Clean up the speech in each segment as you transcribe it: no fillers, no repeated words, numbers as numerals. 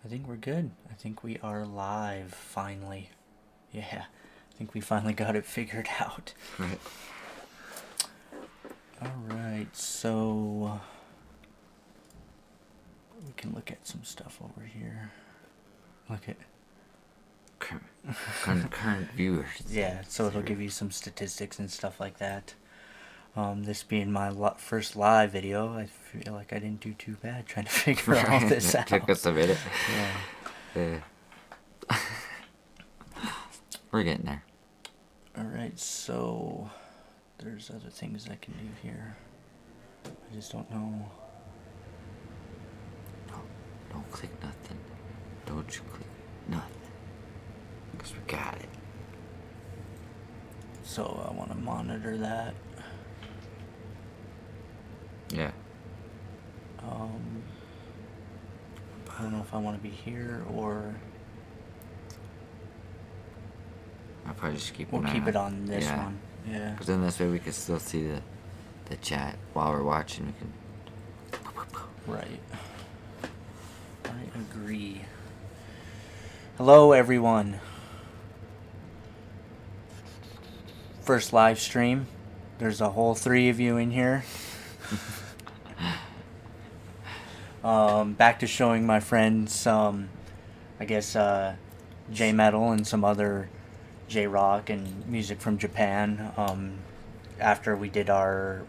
I think we're good. I think we are live finally. Yeah, I think we finally got it figured out. Right. Alright, so we can look at some stuff over here. Look at current viewers. Yeah, so it'll give you some statistics and stuff like that. This being my first live video, I feel like I didn't do too bad trying to figure all this out. Took us a minute. Yeah. We're getting there. Alright, so there's other things I can do here. I just don't know. Don't click nothing. Don't you click nothing. Because we got it. So I want to monitor that. Yeah. I don't know if I want to be here or I'll probably just keep we'll keep it on this one. Yeah. Because then this way we can still see the chat while we're watching. We can. Right. I agree. Hello, everyone. First live stream. There's a whole 3 of you in here. Back to showing my friends, I guess, J-Metal and some other J-Rock and music from Japan. After we did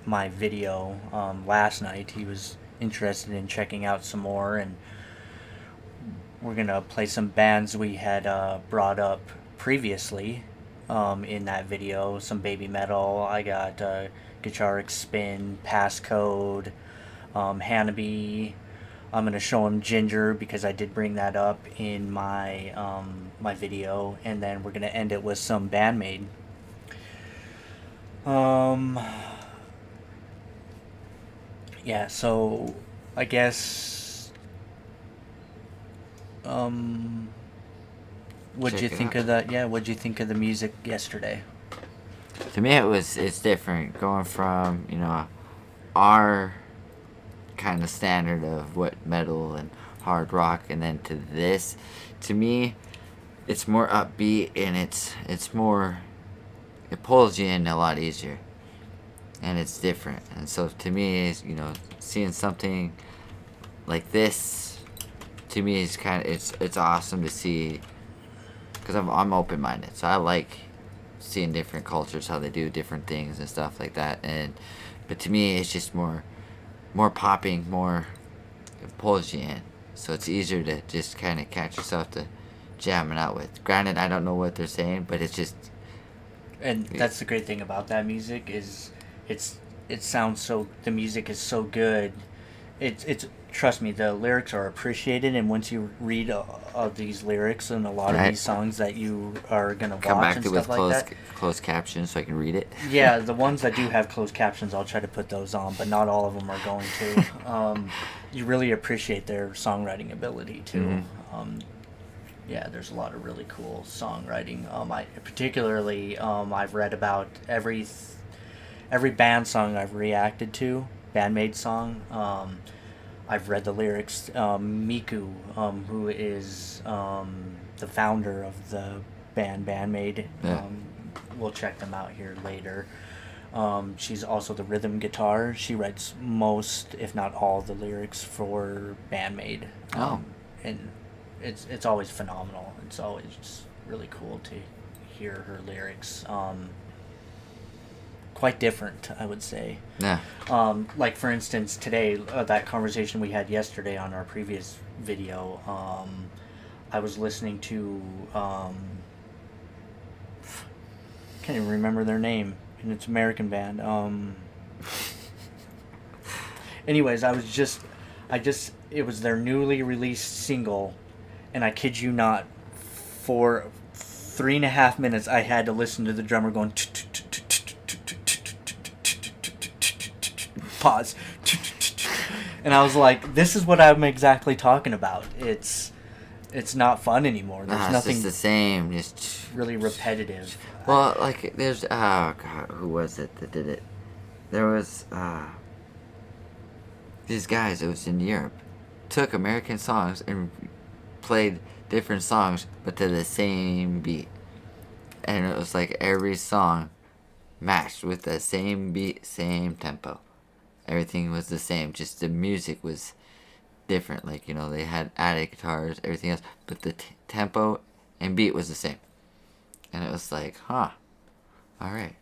my video last night, he was interested in checking out some more, and we're gonna play some bands we had brought up previously in that video. Some Babymetal. I got Gacharic Spin, PassCode, Hanabie. I'm gonna show him Jinjer because I did bring that up in my my video, and then we're gonna end it with some Band-Maid. Yeah, so I guess what'd you think of that? Yeah, what'd you think of the music yesterday? To me, it's different going from our kind of standard of what metal and hard rock, and then to this. To me, it's more upbeat, and it's more, it pulls you in a lot easier, and it's different. And so to me, seeing something like this, to me is kind of it's awesome to see, because I'm open-minded, so I like seeing different cultures, how they do different things and stuff like that. But to me, it's just more popping, it pulls you in, so it's easier to just kind of catch yourself to jamming out with. Granted, I don't know what they're saying, but it's just. And that's the great thing about that music is it sounds so, the music is so good. It's trust me, the lyrics are appreciated, and once you read these lyrics and a lot of these songs that you are gonna watch and stuff like that, closed captions so I can read it. Yeah, the ones that do have closed captions, I'll try to put those on, but not all of them are going to. You really appreciate their songwriting ability too. Mm-hmm. Yeah, there's a lot of really cool songwriting. I've read about every band song I've reacted to, Band-Maid song. I've read the lyrics. Miku, who is the founder of the band Band-Maid, we'll check them out here later. She's also the rhythm guitar. She writes most, if not all, the lyrics for Band-Maid. And it's always phenomenal. It's always just really cool to hear her lyrics. Quite different, I would say. Yeah. Like for instance, today, that conversation we had yesterday on our previous video, I was listening to, can't even remember their name, and it's an American band. Anyways, it was their newly released single, and I kid you not, for 3.5 minutes, I had to listen to the drummer going pause, and I was like, this is what I'm exactly talking about. It's not fun anymore. There's nothing. It's the same, just really repetitive. Well, like there's who was it that did it? There was these guys. It was in Europe. Took American songs and played different songs, but to the same beat. And it was like every song matched with the same beat, same tempo. Everything was the same, just the music was different. Like, you know, they had added guitars, everything else, but the tempo and beat was the same. And it was like, huh, alright,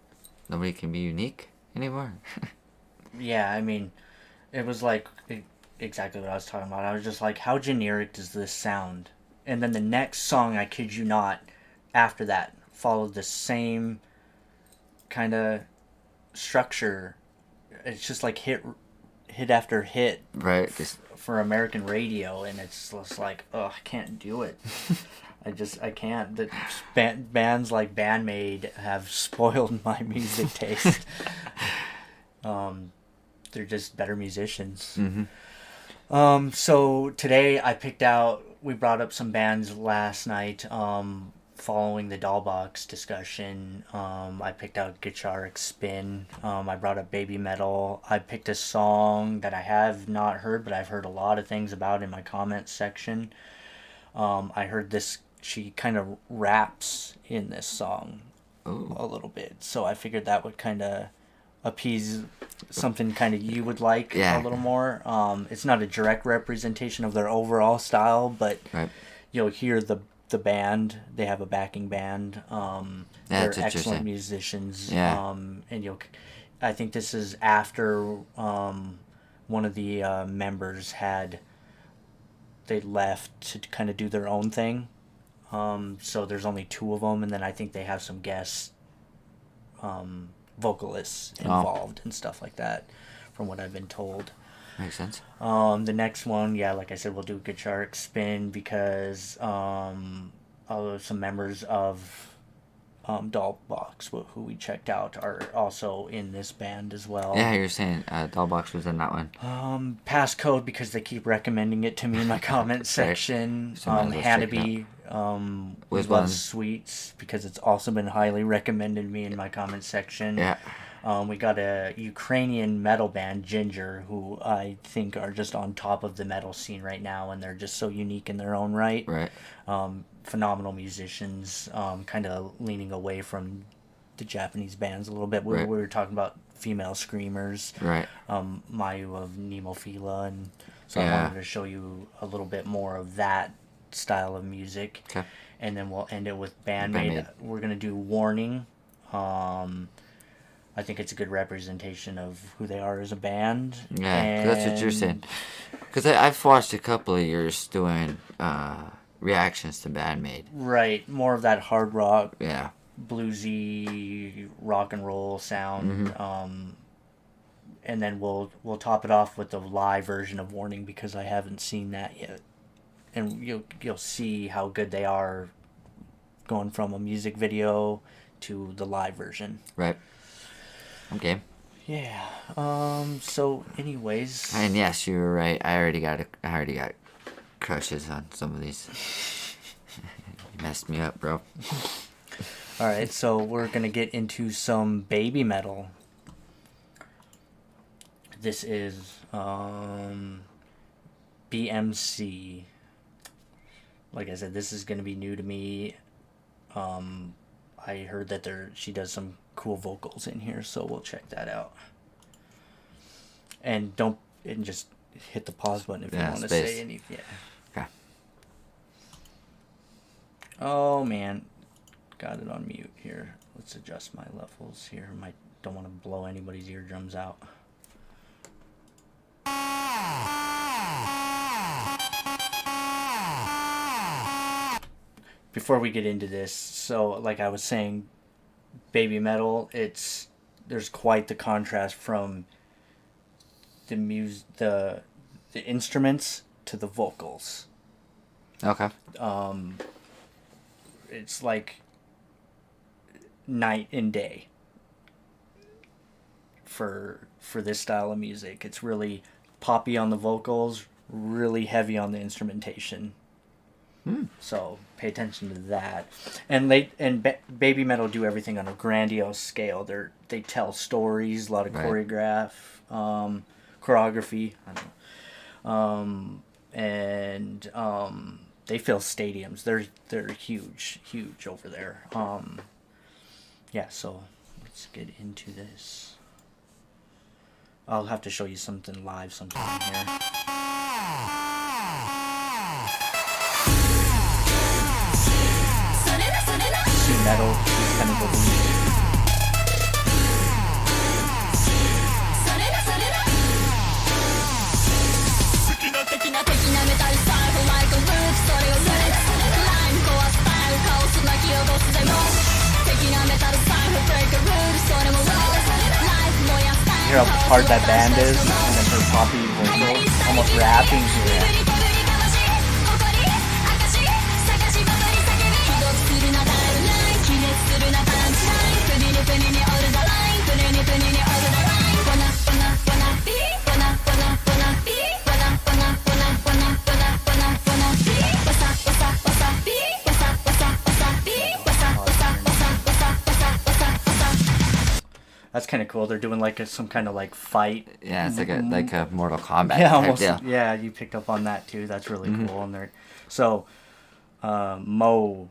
nobody can be unique anymore. Yeah, I mean, it was like exactly what I was talking about. I was just like, how generic does this sound? And then the next song, I kid you not, after that, followed the same kind of structure. It's just like hit after hit Right, just for American radio, and it's just like, oh, I can't do it. I can't. The bands like Band-Maid have spoiled my music taste. They're just better musicians. So today we brought up some bands last night, following the Dollbox discussion. I picked out Gacharic Spin. I brought up Babymetal. I picked a song that I have not heard, but I've heard a lot of things about in my comments section. I heard she kind of raps in this song a little bit, so I figured that would kind of appease something kind of you would like a little more. It's not a direct representation of their overall style, but you'll hear the band. They have a backing band. They're excellent musicians. And I think this is after one of the members they left to kind of do their own thing. So there's only two of them, and then I think they have some guest vocalists involved and stuff like that, from what I've been told. makes sense. The next one, like I said, we'll do Gacharic Spin because some members of Dollbox, who we checked out, are also in this band as well. Yeah, you're saying Dollbox was in that one. PassCode, because they keep recommending it to me in my comment section. Hanabie, we love Sweets, because it's also been highly recommended to me in my comment section. Yeah. We got a Ukrainian metal band, Jinjer, who I think are just on top of the metal scene right now, and they're just so unique in their own right. Right. Phenomenal musicians, kind of leaning away from the Japanese bands a little bit. We were talking about female screamers. Right. Mayu of Nemophila, and so I wanted to show you a little bit more of that style of music. Okay. And then we'll end it with Band-Maid. We're going to do Warning. I think it's a good representation of who they are as a band. Yeah, that's what you're saying. Because I've watched a couple of yours doing reactions to Band-Maid. Right, more of that hard rock, bluesy, rock and roll sound. And then we'll top it off with the live version of Warning, because I haven't seen that yet. And you'll see how good they are going from a music video to the live version. Right. Okay. Yeah. So, anyways. And yes, you were right. I already got crushes on some of these. You messed me up, bro. All right. So we're gonna get into some Babymetal. This is BMC. Like I said, this is gonna be new to me. I heard that she does some cool vocals in here, so we'll check that out. And just hit the pause button if you want to say anything. Yeah. Okay. Oh man, got it on mute here. Let's adjust my levels here. Don't want to blow anybody's eardrums out. Before we get into this, so like I was saying, Babymetal, there's quite the contrast from the instruments to the vocals. Okay. It's like night and day for this style of music. It's really poppy on the vocals, really heavy on the instrumentation. So pay attention to that. And Babymetal do everything on a grandiose scale. They tell stories, a lot of choreography. I don't know. they fill stadiums. They're huge over there. Yeah, so let's get into this. I'll have to show you something live sometime here. See metal, it's kind of the lead. Hear how hard that band is, and then her poppy vocal, almost rapping here. That's kind of cool. They're doing like some kind of like fight. Yeah, it's like a Mortal Kombat. Yeah, type almost. deal. Yeah, you picked up on that too. That's really cool. And they're so Mo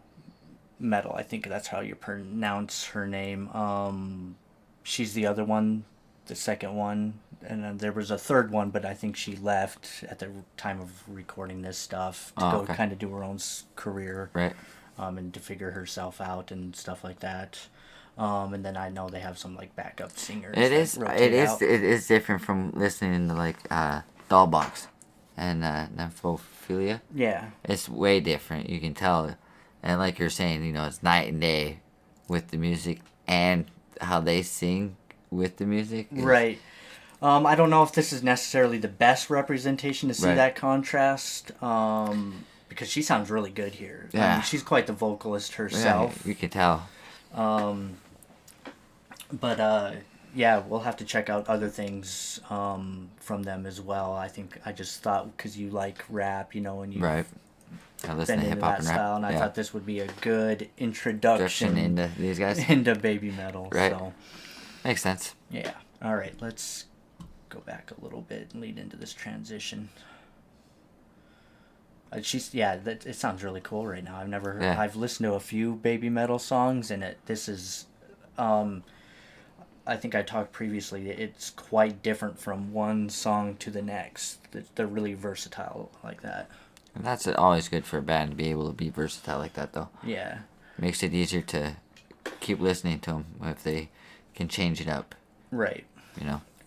Metal. I think that's how you pronounce her name. She's the other one, the second one, and then there was a third one, but I think she left at the time of recording this stuff to go kind of do her own career, Right. And to figure herself out and stuff like that. And then I know they have some like backup singers. It is different from listening to like Dollbox and Nymphophobia. Yeah. It's way different. You can tell, and like you're saying, it's night and day with the music and how they sing with the music. Right. I don't know if this is necessarily the best representation to see Right. that contrast. Because she sounds really good here. Yeah. I mean, she's quite the vocalist herself. Yeah, you can tell. But yeah, we'll have to check out other things from them as well. I think I just thought because you like rap, and you've Right. I listen been to into hip hop that and style, rap. and I Yeah. thought this would be a good introduction into these guys. into Babymetal. Right. So Makes sense. yeah. All right, let's go back a little bit and lead into this transition. It sounds really cool right now. I've listened to a few Babymetal songs, and this is, I think I talked previously, it's quite different from one song to the next. They're really versatile like that. And that's always good for a band to be able to be versatile like that, though. Yeah. Makes it easier to keep listening to them if they can change it up. Right.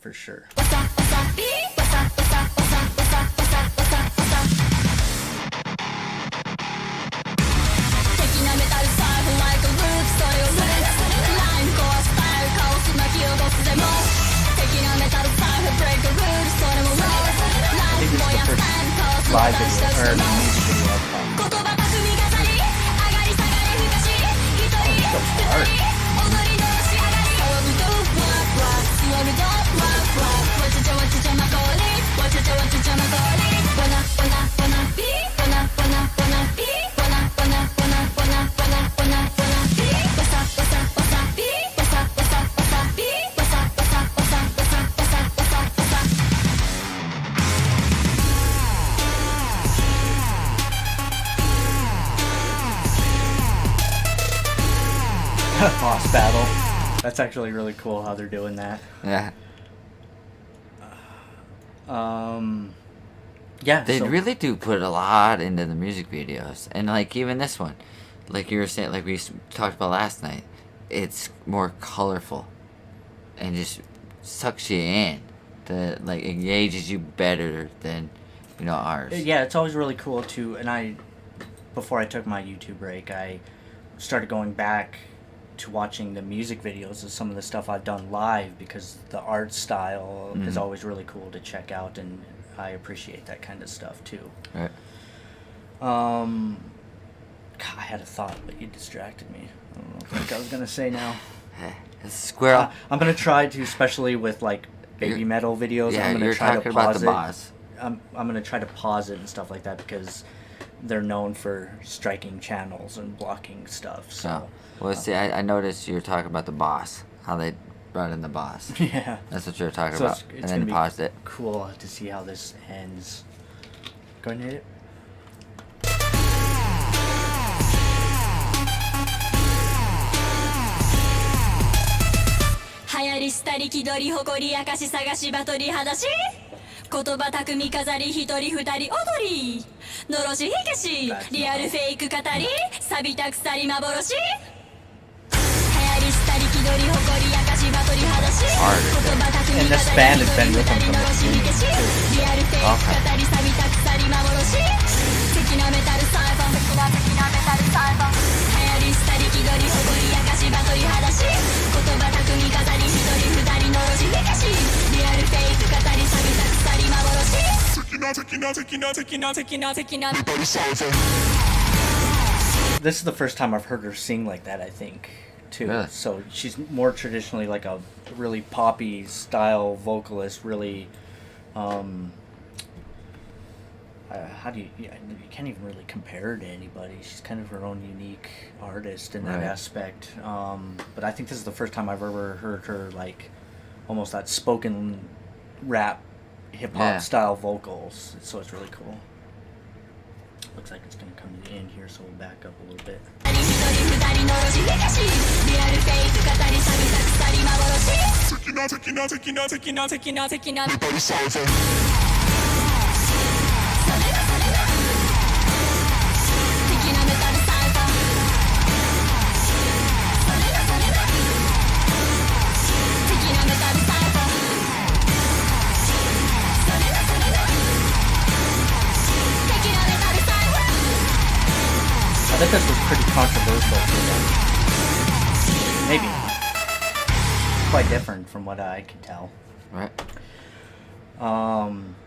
For For sure. I think this is the first live video, or music video I've found. Oh, it's so hard. Boss battle. That's actually really cool how they're doing that. Yeah. Yeah. They really do put a lot into the music videos. And, like, even this one. Like you were saying, like we talked about last night. It's more colorful. And just sucks you in. Like, engages you better than, ours. Yeah, it's always really cool, too. And before I took my YouTube break, I started going back to watching the music videos of some of the stuff I've done live because the art style is always really cool to check out, and I appreciate that kind of stuff too. Right. God, I had a thought, but you distracted me. I don't know what I was gonna say now. It's a squirrel. I'm gonna try to, especially with like Babymetal videos. Yeah, I'm gonna you're try talking to about pause the boss. I'm gonna try to pause it and stuff like that because they're known for striking channels and blocking stuff. So. Well, see, I noticed you were talking about the boss. How they brought in the boss. Yeah. That's what you were talking So about. it's And then gonna paused be it. Cool to see how this ends. Go ahead and hit it. 行りしたり気取り誇り明かし探し場取り裸足言葉巧み飾り一人二人踊りのろし火消しリアルフェイク語り錆びた鎖幻流行りしたり気取り誇り明かし場取り裸足言葉巧み And this 飾 band り has 一 been 人 with 二 them 人 from のろし the 火消し beginning. リアルフェイク語り錆びた鎖幻敵なメタルサイファン敵なメタルサイファン流行りしたり気取り誇り明かし場取り裸足言葉巧み飾り一人二人のろし火消しリアルフェイク語り錆びた鎖幻This is the first time I've heard her sing like that, I think, too. Really? So she's more traditionally like a really poppy style vocalist, really, how do you can't even really compare her to anybody. She's kind of her own unique artist in that Right. aspect. But I think this is the first time I've ever heard her like almost that spoken rap hip hop Yeah. style vocals. So it's really cool. Looks like it's gonna come to the end here, so we'll back up a little bit. 一人二人のろし火消しリアルフェイク語り錆びた鎖敵なメタルサイファン敵なメタルサイファン I think this was pretty controversial for them. Maybe. Quite different from what I can tell. Right.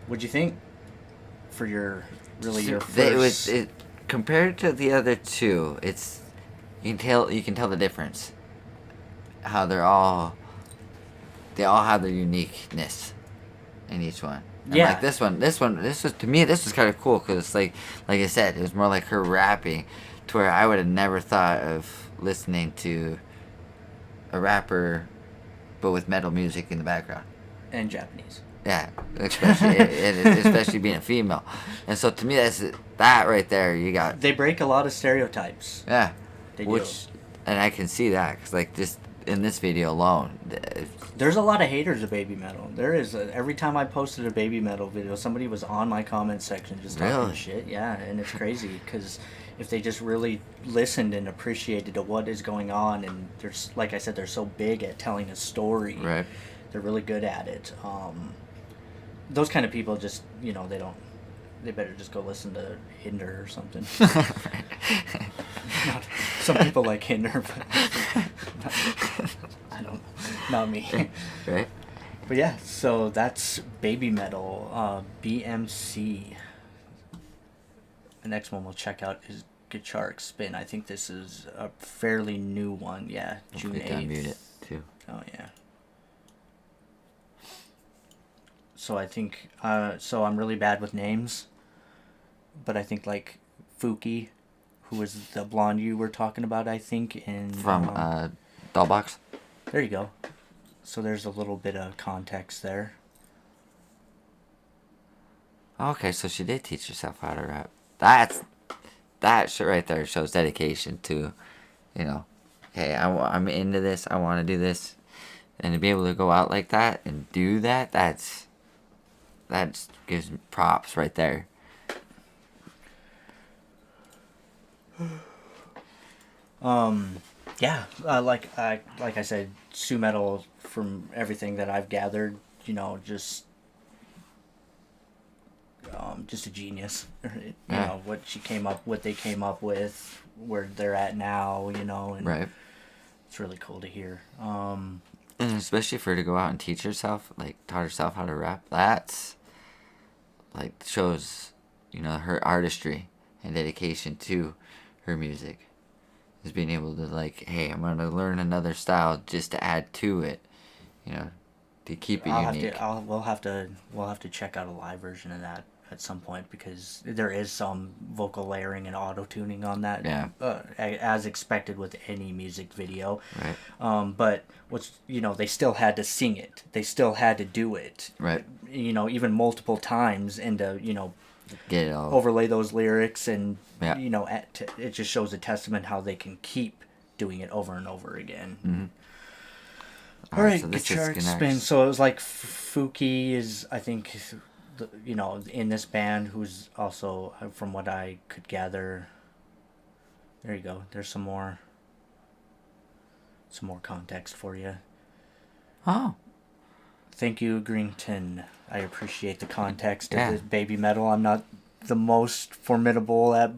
What'd you think for your your first? It was compared to the other two. It's you can tell the difference. How they all have their uniqueness in each one. And Yeah. Like this was to me. This was kind of cool because like I said, it was more like her rapping, to where I would have never thought of listening to a rapper, but with metal music in the background. And Japanese. Yeah, especially being a female, and so to me that right there you got. They break a lot of stereotypes. Yeah, They do. and I can see that because like just in this video alone, There's a lot of haters of Babymetal. There is. Every time I posted a Babymetal video, somebody was on my comment section just talking Really? shit. Yeah, and it's crazy because if they just really listened and appreciated to what is going on, and there's like I said, they're so big at telling a story. right? They're really good at it. Those kind of people just, they better just go listen to Hinder or something. Some people like Hinder, but I don't know. Not me. Right. But yeah, so that's Babymetal, BMC. The next one we'll check out is Gacharic Spin. I think this is a fairly new one. Yeah, June Hopefully I mute 8th. it too. Oh yeah. So I think, so I'm really bad with names, but I think like Fuki, who was the blonde you were talking about, I think, in... From Dollbox. There you go. So there's a little bit of context there. Okay, so she did teach herself how to rap. That shit right there shows dedication to, hey, I'm into this, I want to do this. And to be able to go out like that and do that, that gives me props right there. Yeah, like I said, Sue Metal, from everything that I've gathered, just a genius. Yeah. What they came up with, where they're at now, and Right. it's really cool to hear. And especially for her to go out and teach herself, taught herself how to rap, that's, shows, her artistry and dedication to her music. Is being able to, hey, I'm going to learn another style just to add to it, to keep it unique. We'll have to check out a live version of that at some point, because there is some vocal layering and auto tuning on that. Yeah. As expected with any music video. Right. But they still had to sing it. They still had to do it. Right. Even multiple times, and Get it all. overlay those lyrics, and Yeah. it just shows a testament how they can keep doing it over and over again. All right, so this Gacharic is Spin. So it was like Fuki is, I think, in this band, who's also, from what I could gather. There you go. There's some more context for you. Oh. Thank you, Greenton. I appreciate the context of Yeah. this Babymetal. I'm not the most formidable at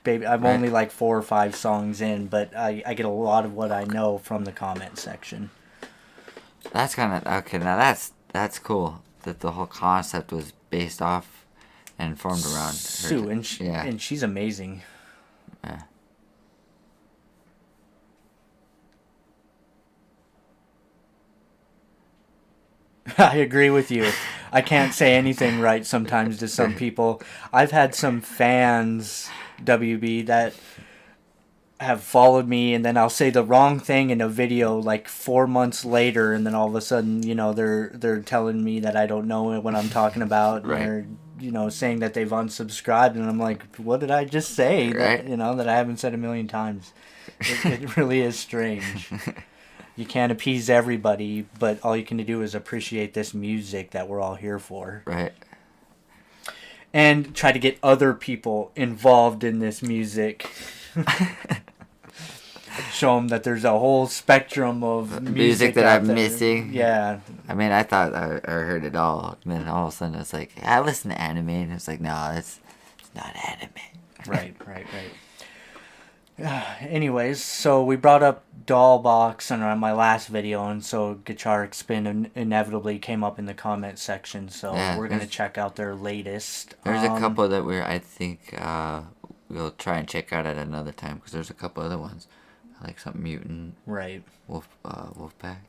Baby. I'm only like 4 or 5 songs in, but I get a lot of what I know from the comment section. That's kind of okay. Now that's cool. That the whole concept was based off and formed around Sue, her. and she's amazing. Yeah. I agree with you. I can't say anything right sometimes to some people. I've had some fans, WB, that have followed me, and then I'll say the wrong thing in a video like 4 months later, and then all of a sudden, they're telling me that I don't know what I'm talking about. And Right. they're, saying that they've unsubscribed, and I'm like, what did I just say? Right. That I haven't said a million times. It really is strange. You can't appease everybody, but all you can do is appreciate this music that we're all here for. Right. And try to get other people involved in this music. Show them that there's a whole spectrum of music that out I'm there. missing. Yeah. I mean, I thought I heard it all, and then all of a sudden it's like, I listen to anime, and it's like, no, it's not anime. Right. Anyways, so we brought up Dollbox on my last video, and so Gacharic Spin inevitably came up in the comment section, so Yeah, we're going to check out their latest. There's a couple that I think we'll try and check out at another time, because there's a couple other ones, like something Mutant, Right. Wolfpack.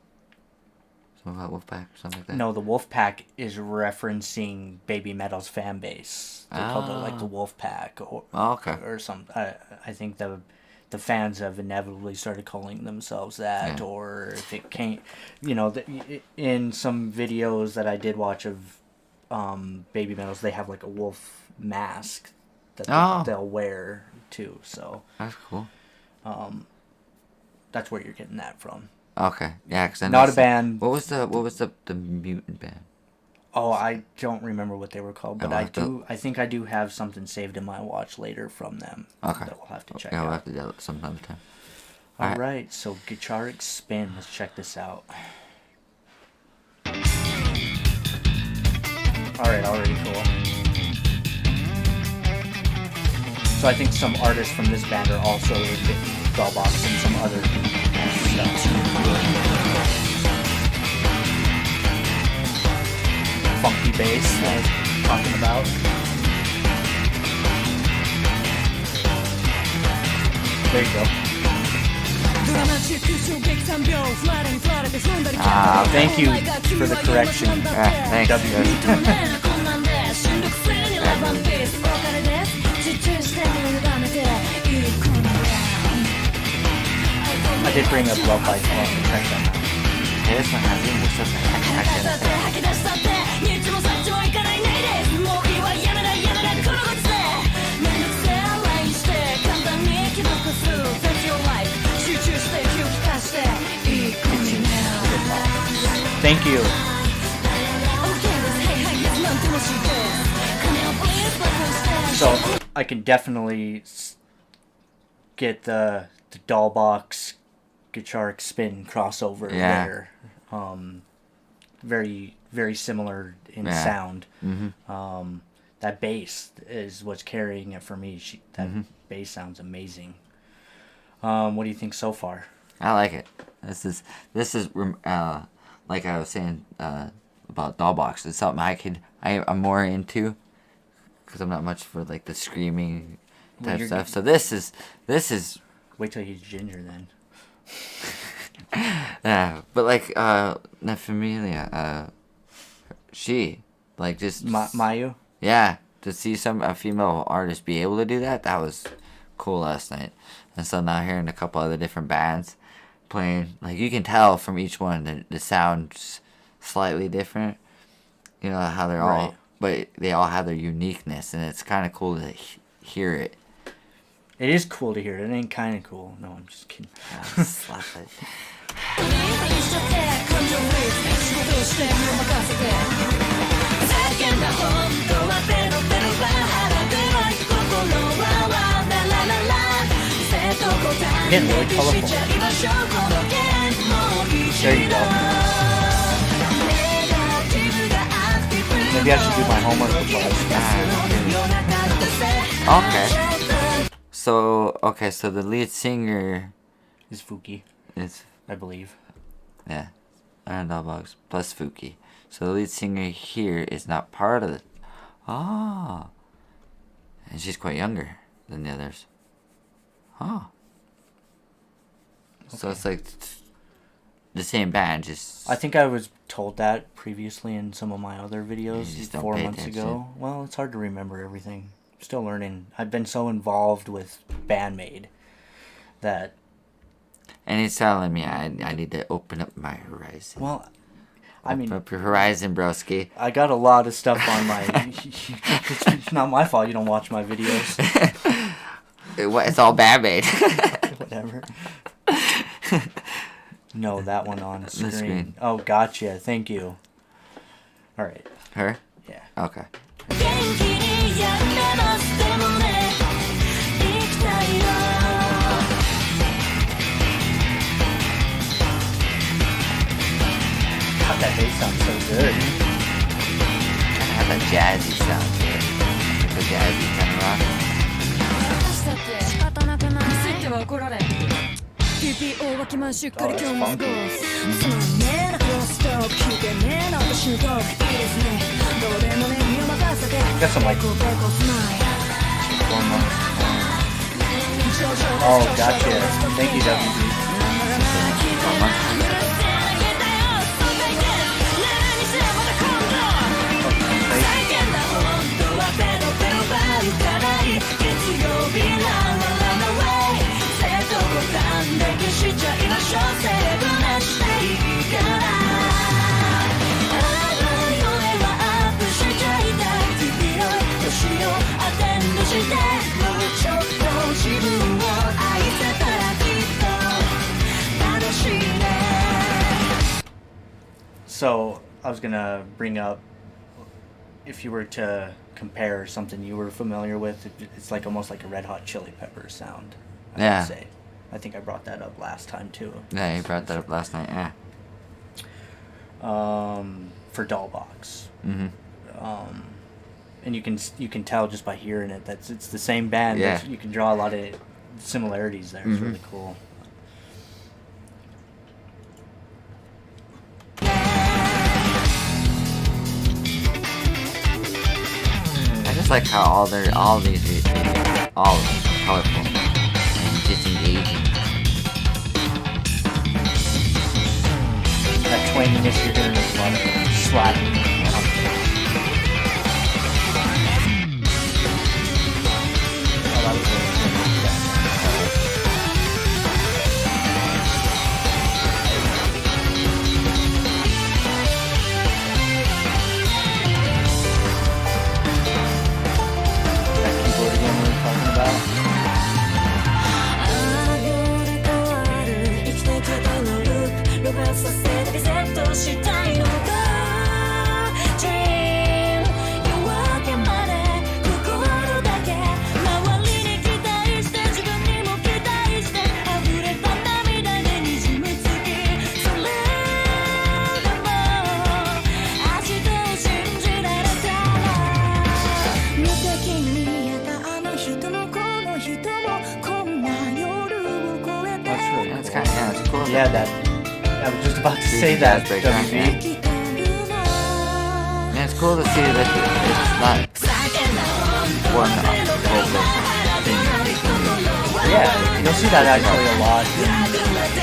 Something about Wolfpack or something like that. No, the Wolfpack is referencing Babymetal's fan base. They called it like the Wolfpack or something. I think the fans have inevitably started calling themselves that, or if it can't, in some videos that I did watch of Babymetals, they have like a wolf mask that they'll wear too. So that's cool. That's where you're getting that from. Okay, yeah, because Not a band. What was the Mutant band? Oh, I don't remember what they were called, but Oh, I think I do have something saved in my watch later from them. Okay. That we'll have to check Yeah, we'll out. have to do it some other time. All right, so Gacharic Spin. Let's check this out. All right, already cool. So I think some artists from this band are also in Dollbox and some other stuff. Funky bass that I was talking about. There you go. Thank you for the correction. Thanks. I did bring up Love Life on the check that out. Hey, this one has English, doesn't Thank you. So I can definitely get the Dollbox Gacharic Spin crossover there. Very, very similar in sound. Mm-hmm. That bass is what's carrying it for me. That bass sounds amazing. What do you think so far? I like it. This is like I was saying about Dollbox. It's something I'm more into, because I'm not much for like the screaming type stuff. So this is. Wait till he's Jinjer then. Yeah, but like La Familia, she like just Mayu. Yeah, to see a female artist be able to do that was cool last night. And so now hearing a couple other different bands playing, like you can tell from each one the sound's slightly different. You know how they're all, but they all have their uniqueness, and it's kind of cool to hear it. It is cool to hear it. It ain't kind of cool. No, I'm just kidding. Slap it. Again, really colorful. There you go. Maybe I should do my homework before I Okay. So the lead singer is Fuki, is, I believe. yeah, Iron Doll Box plus Fuki. So the lead singer here is not part of the. Oh. And she's quite younger than the others. Oh. So it's like the same band, just. I think I was told that previously in some of my other videos You just don't 4 pay months attention. ago. Well, it's hard to remember everything. Still learning. I've been so involved with Band-Maid that. And he's telling me I need to open up my horizon. Well, I mean, Open up your horizon, broski. I got a lot of stuff on my. It's not my fault you don't watch my videos. It's all Band-Maid. Whatever. No, that one on screen. screen. Oh, gotcha. Thank you. All right. Her? Yeah. Okay. God, that bass sounds so good. Have a jazzy sound to it. Like a jazzy kind of rock. TPO は気満しっかり今日も過ごす Oh, つまんねえなクロストーク聞いてねえな私のトークいいですねどうでもね身を任せて Got some like こうこうスマイ Oh, gotcha. Thank you, WB. So, I was gonna bring up, if you were to compare something you were familiar with, it's like almost like a Red Hot Chili Peppers sound, I Yeah. would say. I think I brought that up last time too. Yeah, you brought that up last night, yeah. For Dollbox. Mm-hmm. And you can tell just by hearing it that it's the same band. Yeah. You can draw a lot of similarities there. It's really cool. I just like how all these videos, all of them, colorful and disengaging. That twanginess you're hearing is a lot of slapping. Oh, that was really that keyboard again we were talking about. ロバさせてリセットしたいのか Dream 夜明けまで心だけ周りに期待して自分にも期待して溢れた涙でにじむ月それでも明日を信じられたら無敵に見えたあの人もこの人もこんな夜を越えて That's really That's cool. kind of, yeah, it's cool. Yeah, that. I was just about to say that, Jazz break, WB. Yeah, it's cool to see that it's not one whole thing. Yeah, you'll see that actually a lot in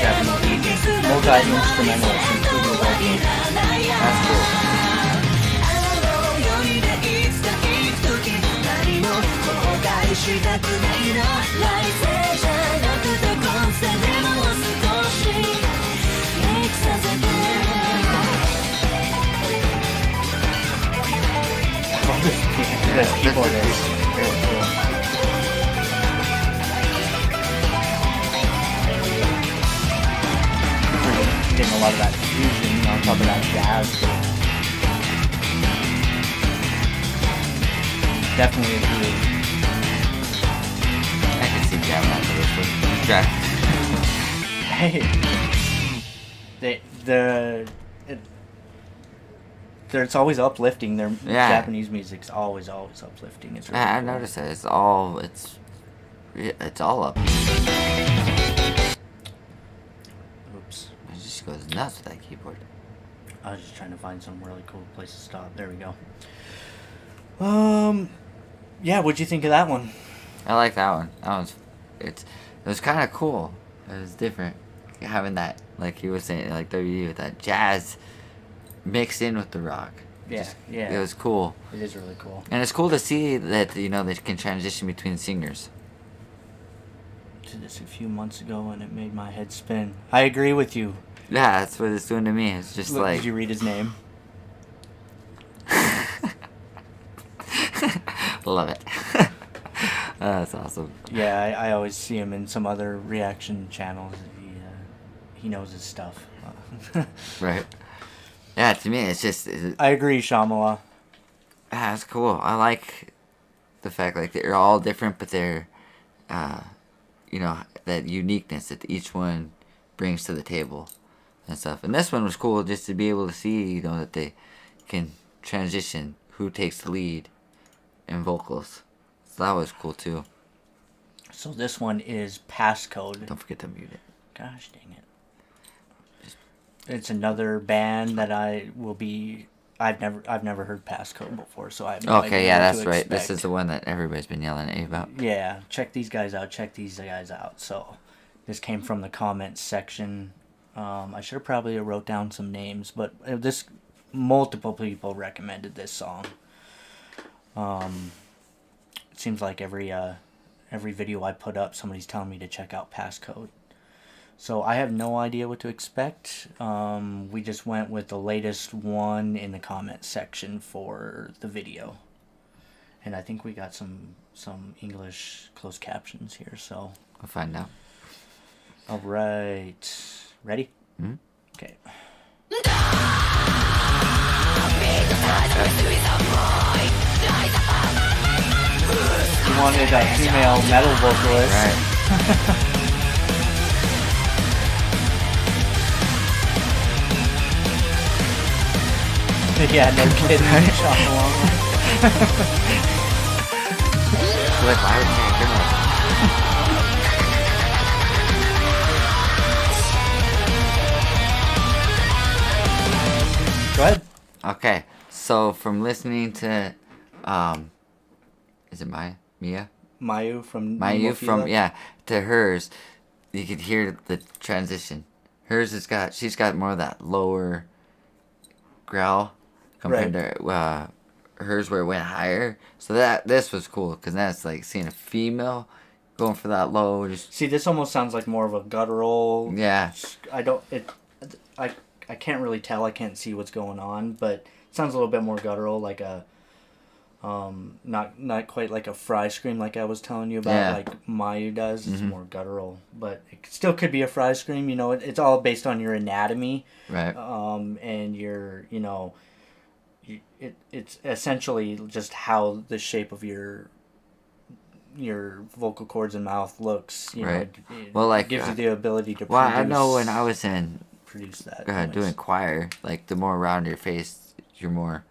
Japanese multi-instrumentals, including vocals. That's cool. This keyboard is very cool. Pretty getting a lot of that fusion on top of that jazz. Definitely agree. I can see jamming out to this one. Try. Hey, it's always uplifting. Their Japanese music's always uplifting. It's really I cool. noticed that it's all up. Oops. It just goes nuts with that keyboard. I was just trying to find some really cool place to stop. There we go. Yeah, what'd you think of that one? I like that one. It was kind of cool. It was different having that, like he was saying, like WD with that jazz mixed in with the rock. Yeah. It was cool. It is really cool. And it's cool to see that they can transition between singers. Did this a few months ago and it made my head spin. I agree with you. Yeah, that's what it's doing to me. It's just like. Did you read his name? Love it. That's awesome. Yeah, I always see him in some other reaction channels. He knows his stuff. Right. Yeah, to me, it's just. I agree, Shyamala. Yeah, it's cool. I like the fact like they're all different, but they're, that uniqueness that each one brings to the table and stuff. And this one was cool just to be able to see, that they can transition who takes the lead in vocals. So that was cool too. So this one is PassCode. Don't forget to mute it. Gosh dang it. It's another band that I've never heard PassCode before, so I have no idea Okay, yeah, what that's to right. expect. This is the one that everybody's been yelling at you about. Yeah, check these guys out. So this came from the comments section. I should have probably wrote down some names, but multiple people recommended this song. It seems like every video I put up, somebody's telling me to check out PassCode. So I have no idea what to expect. We just went with the latest one in the comments section for the video. And I think we got some English closed captions here, so. We'll find out. All right. Ready? Mm-hmm. Okay. You wanted a female metal vocalist. Right. Yeah, no kidding. Like, why would you do that? Go ahead. Okay, so from listening to, is it Mia? Mayu from to hers, you could hear the transition. She's got more of that lower growl compared to hers where it went higher. So this was cool because that's like seeing a female going for that low. See, this almost sounds like more of a guttural. Yeah. I can't really tell. I can't see what's going on, but it sounds a little bit more guttural, like a not quite like a fry scream like I was telling you about, like Mayu does. It's more guttural, but it still could be a fry scream. It's all based on your anatomy, right? And your it's essentially just how the shape of your vocal cords and mouth looks. Right. It gives you the ability to. Well, I know when I was produce that. Doing choir, like the more around your face, you're more.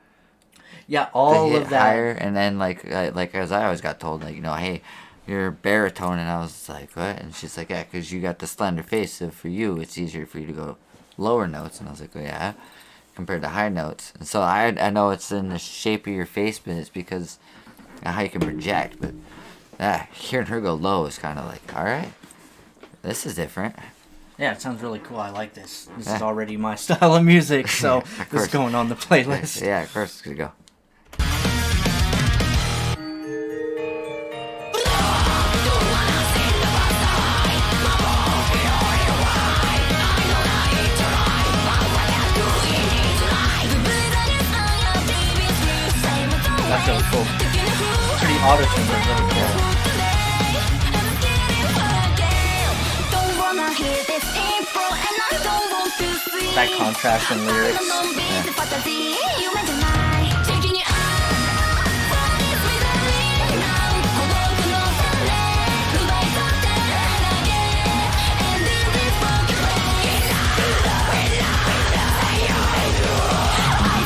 Yeah, all of that. Higher, and then like as I always got told, like, hey, you're baritone, and I was like, what? And she's like, yeah, because you got the slender face, so for you, it's easier for you to go lower notes. And I was like, well, yeah, compared to high notes. And so I know it's in the shape of your face, but it's because of how you can project. But hearing her go low is kind of like, all right, this is different. Yeah, it sounds really cool. I like this. This is already my style of music, so this is going on the playlist. Yeah, of course it's gonna go. That's really cool. Pretty auto-tuned, but really cool. Don't wanna hear this info, and I don't want to see That contrast in lyrics.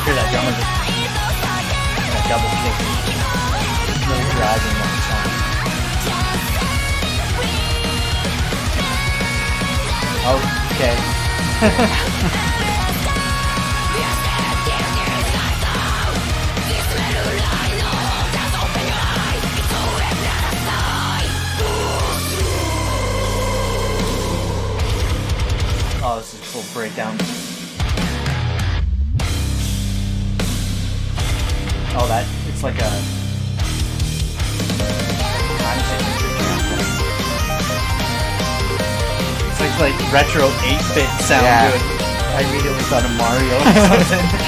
Hear that drummer just that double kick. Really driving that song. Okay. Oh, this is a full breakdown. Oh, that, it's like a time signature. It's like retro 8-bit sound to it. I immediately thought of Mario or something.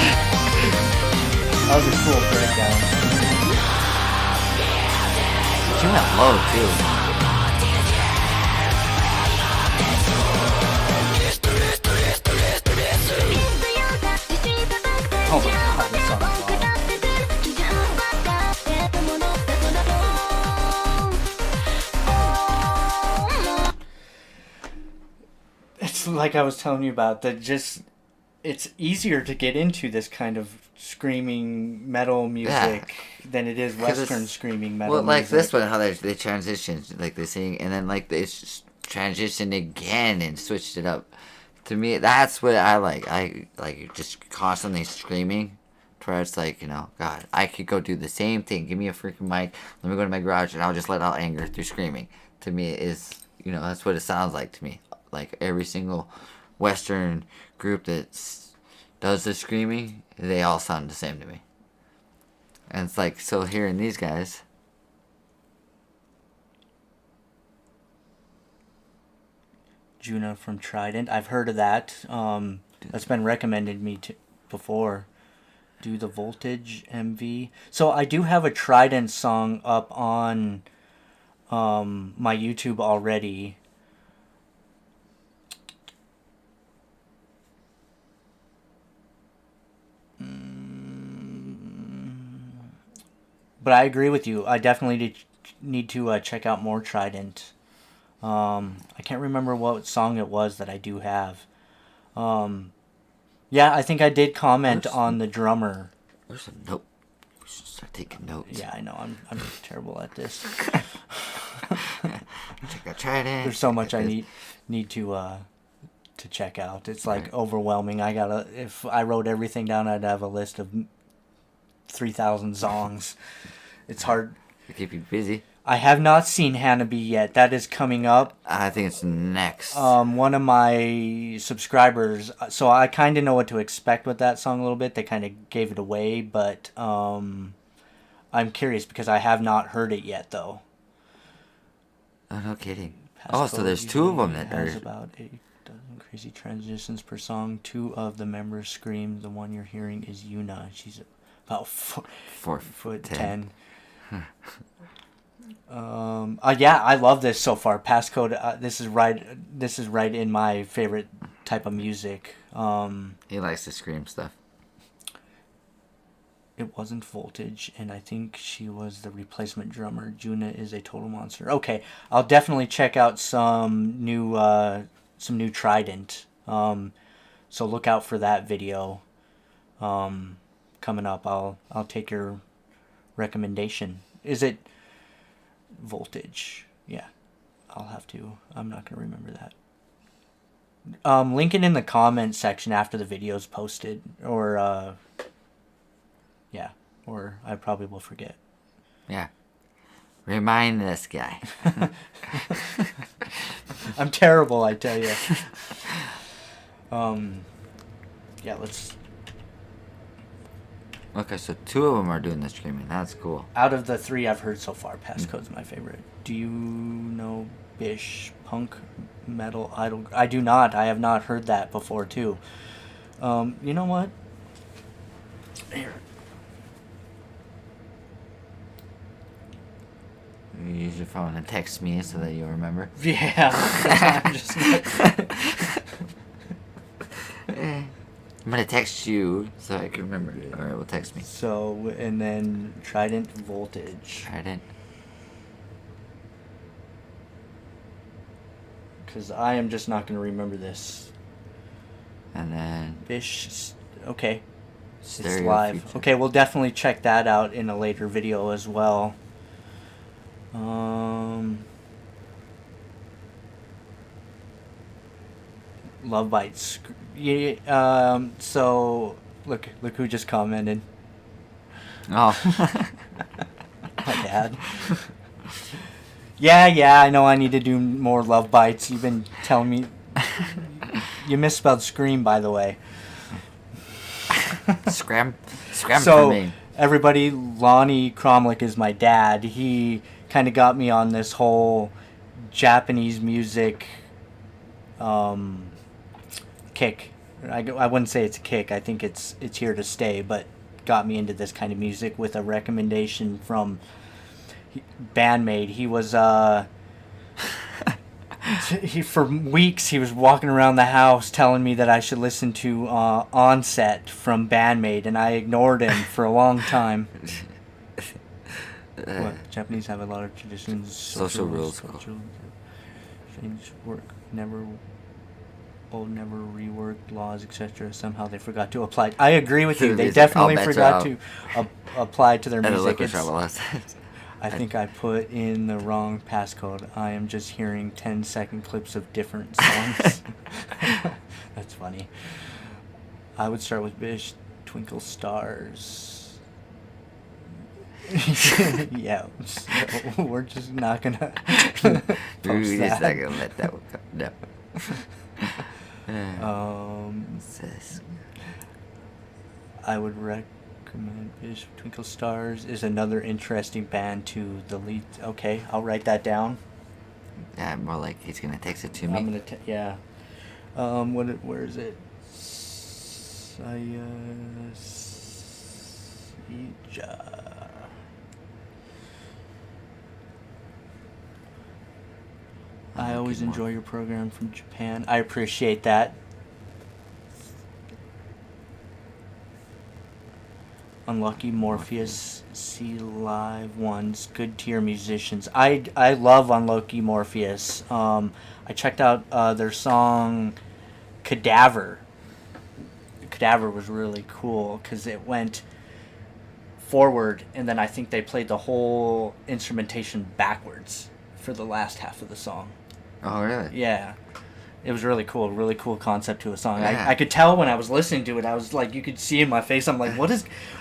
That was a cool breakdown. She went low too. Oh my god, this song is wild. It's like I was telling you about, that just, it's easier to get into this kind of screaming metal music than it is Western screaming metal music. Well, like this one, how they transition, like they sing, and then like they transitioned again and switched it up. To me, that's what I like. I like just constantly screaming, to where it's like, you know, God, I could go do the same thing. Give me a freaking mic. Let me go to my garage and I'll just let out anger through screaming. To me, is, you know, that's what it sounds like to me. Like every single Western group that does the screaming, they all sound the same to me. And it's like, so hearing these guys. Juna from Trident. I've heard of that. That's been recommended me to before. Do the Voltage MV. So I do have a Trident song up on my YouTube already. But I agree with you. I definitely need to check out more Trident. I can't remember what song it was that I do have. Yeah, I think I did comment on the drummer. Where's a note? We should start taking notes. Yeah, I know. I'm terrible at this. Check out Trident. There's so much I need to check out. It's like overwhelming. If I wrote everything down, I'd have a list of 3,000 songs. It's hard. To keep you busy. I have not seen Hanabie yet. That is coming up. I think it's next. One of my subscribers, so I kind of know what to expect with that song a little bit. They kind of gave it away, but I'm curious because I have not heard it yet, though. Oh, no kidding. PassCode So there's two of them that has are... about 8 dozen crazy transitions per song. 2 of the members scream. The one you're hearing is Yuna. She's about 4'10". Yeah, I love this so far. PassCode. This is right in my favorite type of music. He likes to scream stuff. It wasn't Voltage, and I think she was the replacement drummer. Juna is a total monster. Okay, I'll definitely check out some new Trident. So look out for that video. Coming up, I'll take your recommendation. Is it Voltage? Yeah, I'll have to. I'm not gonna remember that. Link it in the comment section after the video's posted, or yeah, or I probably will forget. Yeah. Remind this guy. I'm terrible, I tell you. Yeah, let's... Okay, so 2 of them are doing the streaming. That's cool. Out of the 3 I've heard so far, PassCode's my favorite. Do you know Bish Punk Metal Idol? I do not. I have not heard that before, too. You know what? Here. You use your phone and text me so that you'll remember. Yeah. I'm just... I'm gonna text you so I can remember. Or it will text me. So, and then Trident Voltage. Trident. Because I am just not going to remember this. And then Bish. Okay. It's Stereo live. Future. Okay, we'll definitely check that out in a later video as well. Love Bites. Yeah, so look who just commented. Oh. My dad. Yeah, I know I need to do more Love Bites. You've been telling me. You misspelled Scream, by the way. Scram So, for me. everybody, Lonnie Cromlick is my dad. He kind of got me on this whole Japanese music kick. I wouldn't say it's a kick. I think it's here to stay, but got me into this kind of music with a recommendation from Band-Maid. He was for weeks he was walking around the house telling me that I should listen to Onset from Band-Maid, and I ignored him for a long time. What? Japanese have a lot of traditions, Social rules. Change work, never reworked laws, etc. Somehow they forgot to apply. I agree with you. They definitely forgot to apply to their music. I think I put in the wrong passcode. I am just hearing 10-second clips of different songs. That's funny. I would start with Bish, Twinkle Stars. Yeah, so we're just not gonna We're post just that. not gonna let that one come. No. I would recommend Bish, Twinkle Stars is another interesting band to the lead. Okay, I'll write that down. Yeah, more like he's gonna text it to me. I'm gonna yeah. Where is it? I always enjoy your program from Japan. I appreciate that. Unlucky Morpheus, see live ones, good tier musicians. I love Unlucky Morpheus. I checked out their song Cadaver. Cadaver was really cool because it went forward, and then I think they played the whole instrumentation backwards for the last half of the song. Oh, really? Yeah. It was really cool concept to a song. Yeah. I could tell when I was listening to it, I was like, you could see in my face, I'm like, what?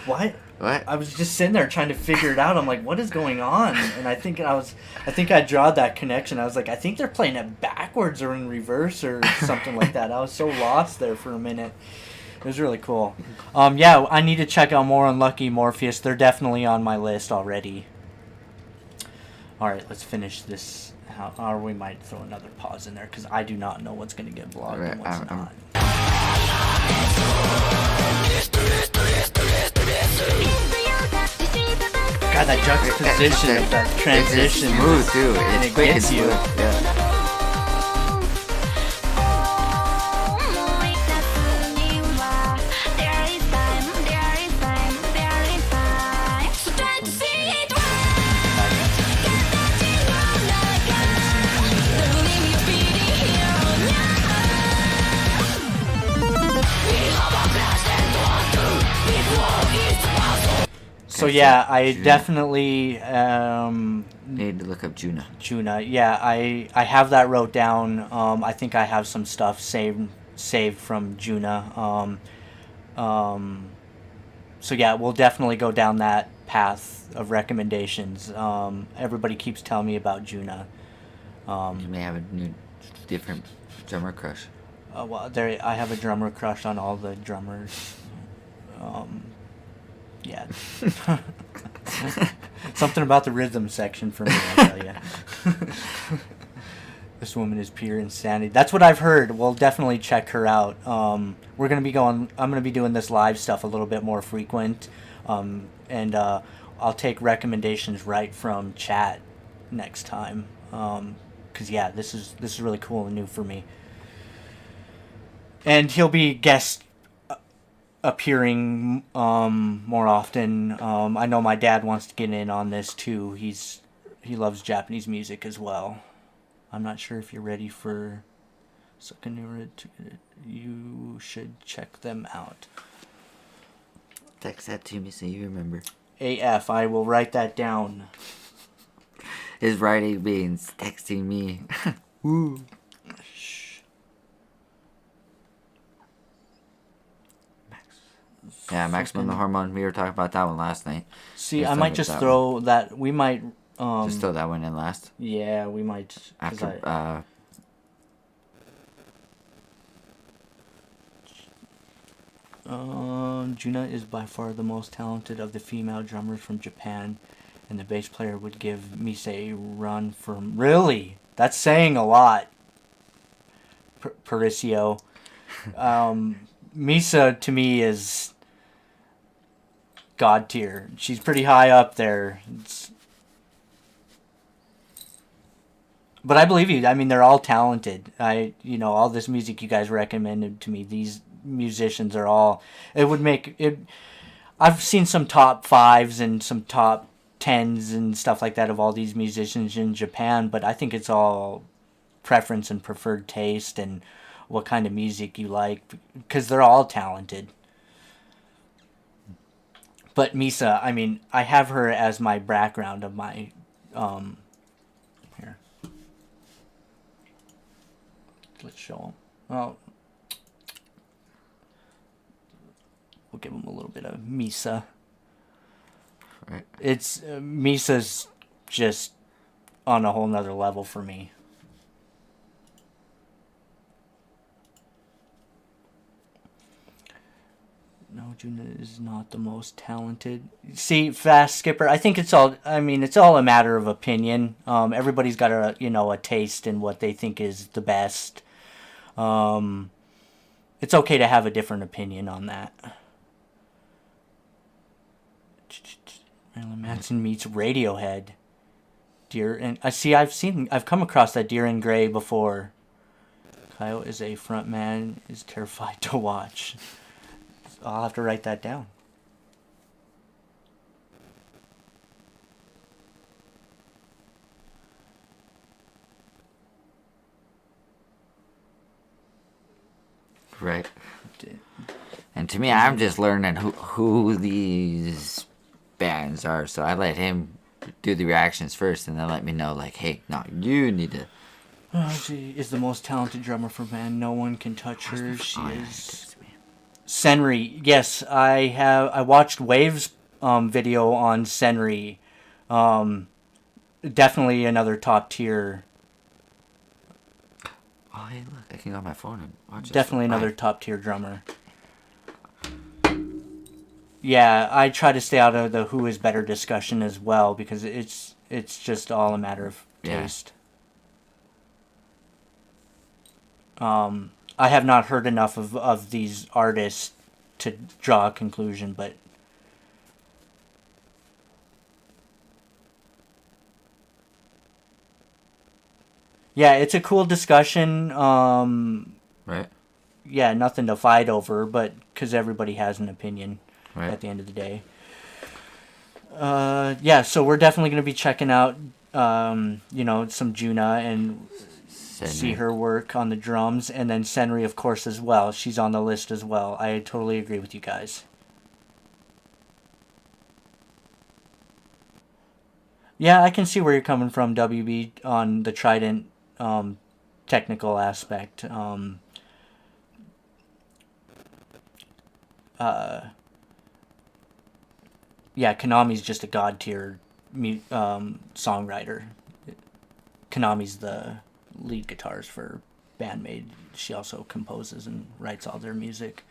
What? I was just sitting there trying to figure it out. I'm like, what is going on? And I think I draw that connection. I was like, I think they're playing it backwards or in reverse or something like that. I was so lost there for a minute. It was really cool. Yeah, I need to check out more Unlucky Morpheus. They're definitely on my list already. All right, let's finish this. Or we might throw another pause in there because I do not know what's going to get vlogged and what's not. God, that juxtaposition of that transition. It's smooth, too. And It's it quick and gets you. smooth. Yeah. So yeah, I Juna. Definitely Need to look up Juna. Juna. Yeah, I have that wrote down. I think I have some stuff saved from Juna. So yeah, we'll definitely go down that path of recommendations. Everybody keeps telling me about Juna. You may have a new, different drummer crush. Well, I have a drummer crush on all the drummers. Yeah. Something about the rhythm section for me, I'll tell you. This woman is pure insanity. That's what I've heard. We'll definitely check her out. I'm gonna be doing this live stuff a little bit more frequent, and I'll take recommendations right from chat next time. 'Cause yeah, this is really cool and new for me. And he'll be guest appearing more often. I know my dad wants to get in on this too. He loves Japanese music as well. I'm not sure if you're ready for Sakanura. You should check them out. Text that to me so you remember. AF, I will write that down. His writing means texting me. Woo. Yeah, Maximum the Hormone. We were talking about that one last night. See, I might just throw that. We might. Just throw that one in last. Yeah, we might. After. Juna is by far the most talented of the female drummers from Japan, and the bass player would give Mise a run from. Really? That's saying a lot. Parisio. Misa to me is god tier. She's pretty high up there. But I believe you. I mean, they're all talented. All this music you guys recommended to me, these musicians are all. It would make it. I've seen some top 5s and some top 10s and stuff like that of all these musicians in Japan, but I think it's all preference and preferred taste and what kind of music you like, because they're all talented. But Misa, I mean, I have her as my background of my, here. Let's show them. Well, we'll give them a little bit of Misa. Right. It's, Misa's just on a whole nother level for me. No, Juna is not the most talented. See, Fast Skipper, I think it's all a matter of opinion. Everybody's got a taste in what they think is the best. It's okay to have a different opinion on that. Marilyn Manson meets Radiohead. I've come across that Deer in Grey before. Kyle is a frontman, is terrified to watch. I'll have to write that down. Right. And to me, I'm just learning who these bands are, so I let him do the reactions first, and then let me know, like, hey, no, you need to. Oh, she is the most talented drummer for band. No one can touch her. She is. Senri, yes, I watched Wave's video on Senri. Definitely another top tier. Oh, hey, look, I can go on my phone and watch it. Definitely another top tier drummer. Yeah, I try to stay out of the who is better discussion as well, because it's just all a matter of taste. Yeah. I have not heard enough of these artists to draw a conclusion, but yeah, it's a cool discussion. Right. Yeah, nothing to fight over, but because everybody has an opinion at the end of the day. Yeah, so we're definitely going to be checking out, some Juna and see her work on the drums, and then Senri, of course, as well. She's on the list as well. I totally agree with you guys. Yeah, I can see where you're coming from, WB, on the Trident technical aspect. Yeah, Konami's just a god tier songwriter. Konami's the lead guitars for Band-Maid. She also composes and writes all their music.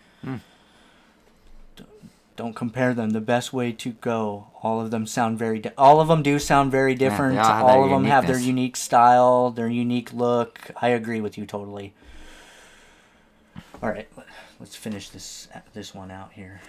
Don't compare them. The best way to go. All of them sound all of them do sound very different. Yeah, all of them have their unique style, their unique look. I agree with you totally. All right, let's finish this one out here.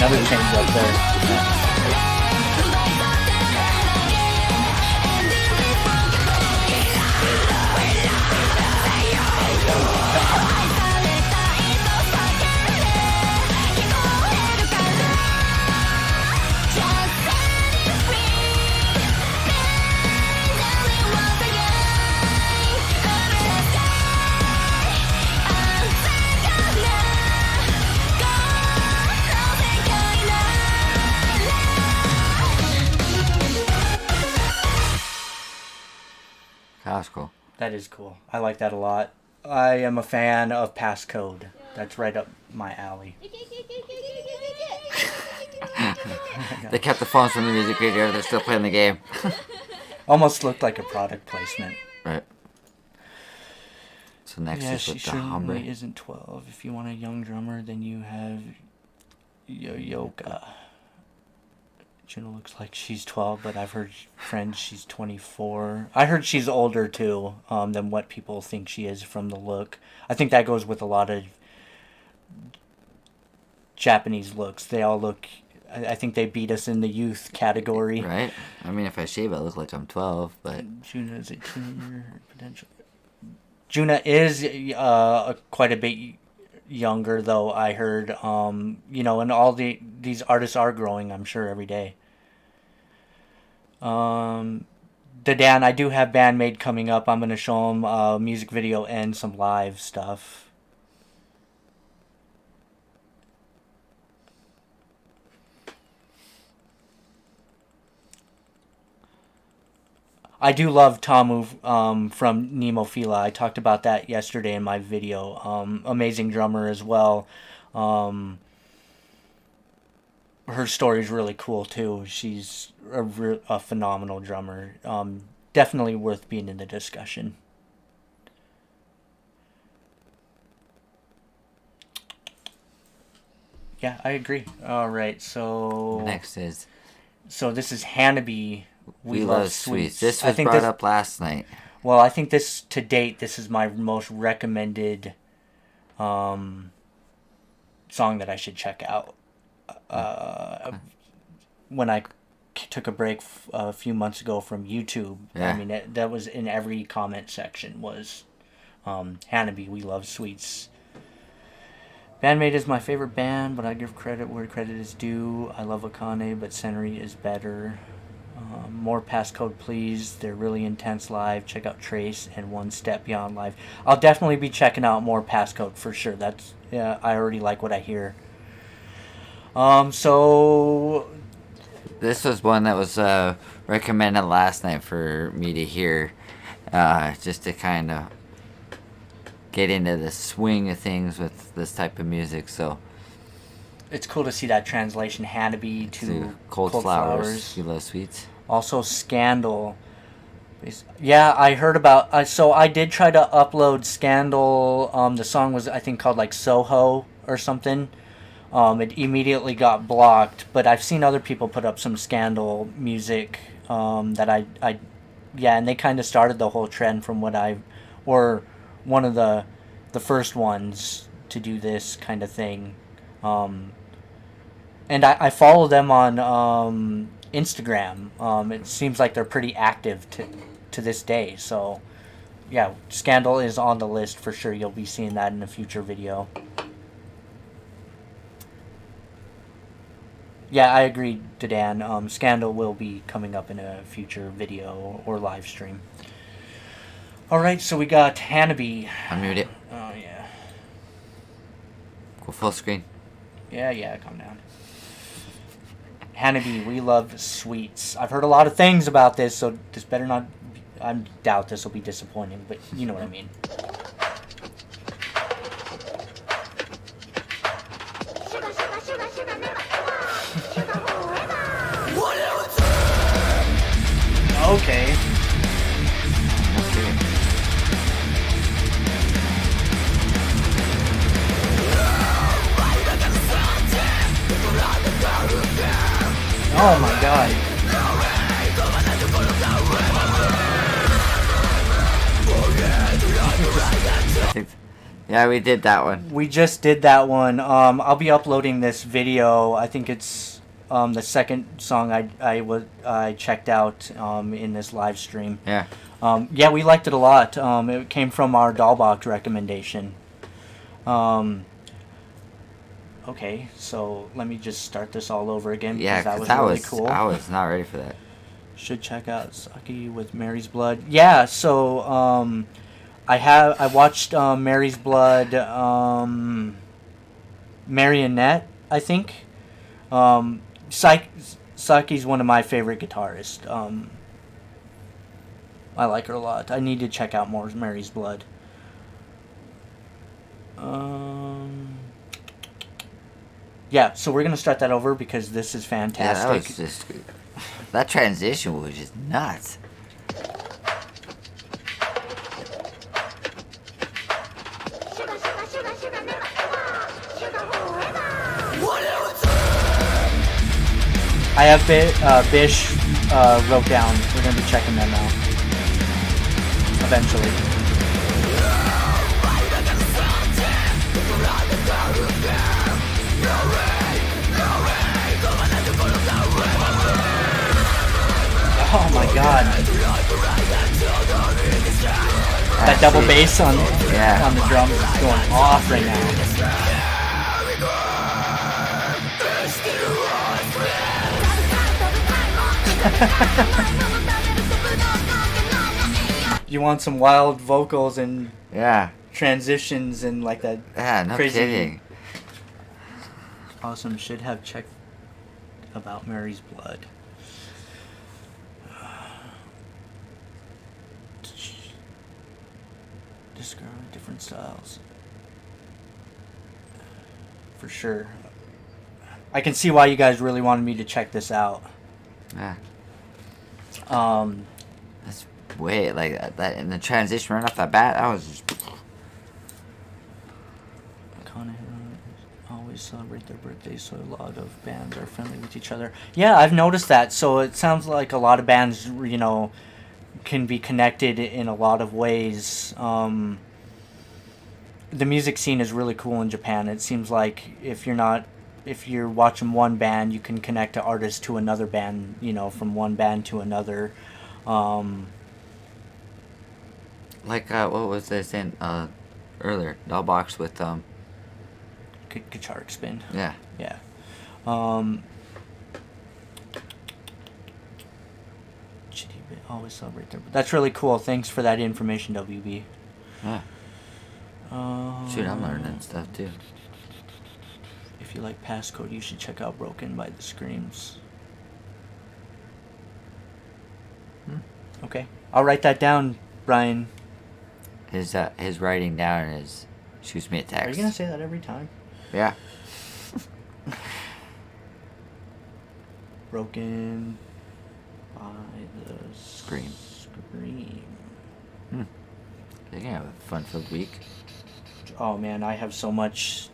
another change up there. Yeah. That's cool. That is cool. I like that a lot. I am a fan of PassCode. That's right up my alley. They kept the phones from the music video. They're still playing the game. Almost looked like a product placement. Right. So next Yeah, is she with the certainly Hombre. isn't 12. If you want a young drummer, then you have Yoka. Juno looks like she's 12, but I've heard friends she's 24. I heard she's older too than what people think she is from the look. I think that goes with a lot of Japanese looks. They all look. I think they beat us in the youth category. Right? I mean, if I shave, I look like I'm 12, but... Juna is a teenager potential. Juna is quite a bit younger, though. I heard, and all these artists are growing. I'm sure every day. Dan, I do have Band-Maid coming up. I'm gonna show them a music video and some live stuff. I do love Tamu from Nemophila. I talked about that yesterday in my video. Amazing drummer as well. Her story's really cool too. She's a phenomenal drummer. Definitely worth being in the discussion. Yeah, I agree. All right, so Next is... So this is Hanabie. We Love Sweets. This was brought up last night. Well, I think this, to date, this is my most recommended song that I should check out. When I took a break a few months ago from YouTube, Yeah. I mean, that was in every comment section was Hanabie, We Love Sweets. Band-Maid is my favorite band, but I give credit where credit is due. I love Akane, but Senri is better. More PassCode, please. They're really intense live. Check out Trace and One Step Beyond live. I'll definitely be checking out more PassCode for sure. That's I already like what I hear. So This was one that was recommended last night for me to hear, just to kind of get into the swing of things with this type of music. So it's cool to see that translation, Hanabie to Cold Flowers. You Love Sweets. Also Scandal. Yeah, I heard about... so I did try to upload Scandal. The song was, I think, called like Soho or something. It immediately got blocked, but I've seen other people put up some Scandal music that I yeah, and they kind of started the whole trend from what or one of the first ones to do this kind of thing. And I follow them on Instagram. It seems like they're pretty active to this day. So, yeah, Scandal is on the list for sure. You'll be seeing that in a future video. Yeah, I agree, Dan. Scandal will be coming up in a future video or live stream. Alright, so we got Hanabie. Unmute it. Oh, yeah. Go full screen. Yeah, calm down. Hanabie, We Love Sweets. I've heard a lot of things about this, so this better not... I doubt this will be disappointing, but you know what I mean. Okay. Oh my god. Yeah, we did that one. We just did that one. I'll be uploading this video. I think it's the second song I checked out in this live stream. Yeah. Yeah, we liked it a lot. It came from our Dollbox recommendation. Okay, so let me just start this all over again because Yeah, that 'cause was that really was cool. I was not ready for that. Should check out Saki with Mary's Blood. Yeah, so I watched Mary's Blood, Marionette, I think. Saki's one of my favorite guitarists. I like her a lot. I need to check out more Mary's Blood. Yeah, so we're gonna start that over because this is Yeah, fantastic. that was just that transition was just nuts. I have Bish wrote down. We're gonna be checking them out eventually. Oh my god! That double bass on the drums is going off right now. You want some wild vocals and Yeah. transitions and like that Yeah, no crazy. kidding. Awesome. Should have checked about Mary's Blood. Discover different styles. For sure. I can see why you guys really wanted me to check this out. Yeah. That's way like that in the transition right off the bat. I was just Always celebrate their birthdays, so a lot of bands are friendly with each other. Yeah, I've noticed that. So it sounds like a lot of bands, can be connected in a lot of ways. The music scene is really cool in Japan. It seems like if you're watching one band, you can connect an artist to another band, from one band to another. like what was I saying earlier? Dollbox with Gacharic spin. yeah. Yeah. Always celebrate their. That's really cool. Thanks for that information, WB. Yeah. Shoot, I'm learning stuff too. If you like PassCode, you should check out Broken by the Screams. Okay, I'll write that down, Brian. His writing down is shoots me a text. Are you gonna say that every time? Yeah. Broken by the Scream. Scream. They're gonna have a fun-filled week. Oh man, I have so much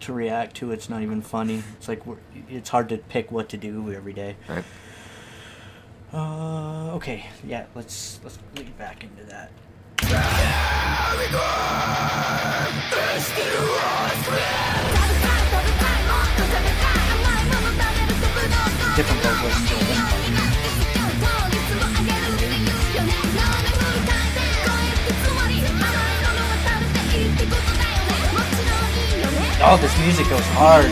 to react to. It's not even funny. It's like it's hard to pick what to do every day. Right. Okay, yeah, let's lead back into that. Different vocals. Oh, this music goes hard.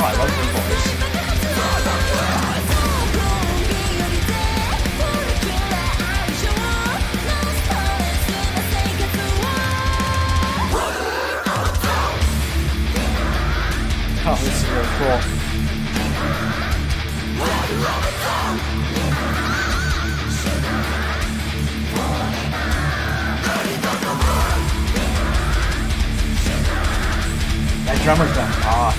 Oh, I love her voice. Oh, this is really cool. That drummer's going off.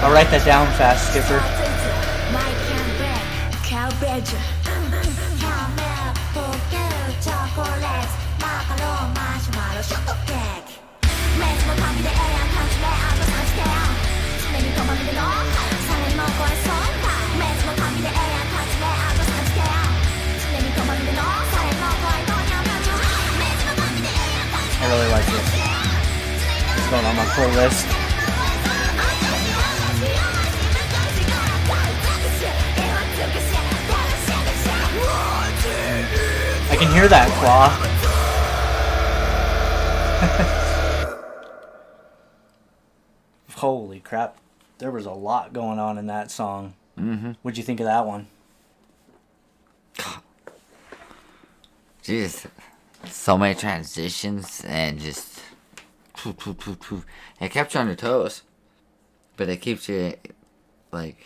I'll write that down fast, Skipper. I really like this. It's going on my playlist. I can hear that claw. Holy crap. There was a lot going on in that song. Mm-hmm. What'd you think of that one? Jesus. So many transitions and just poof, poof, poof, poof. It kept you on your toes. But it keeps you like,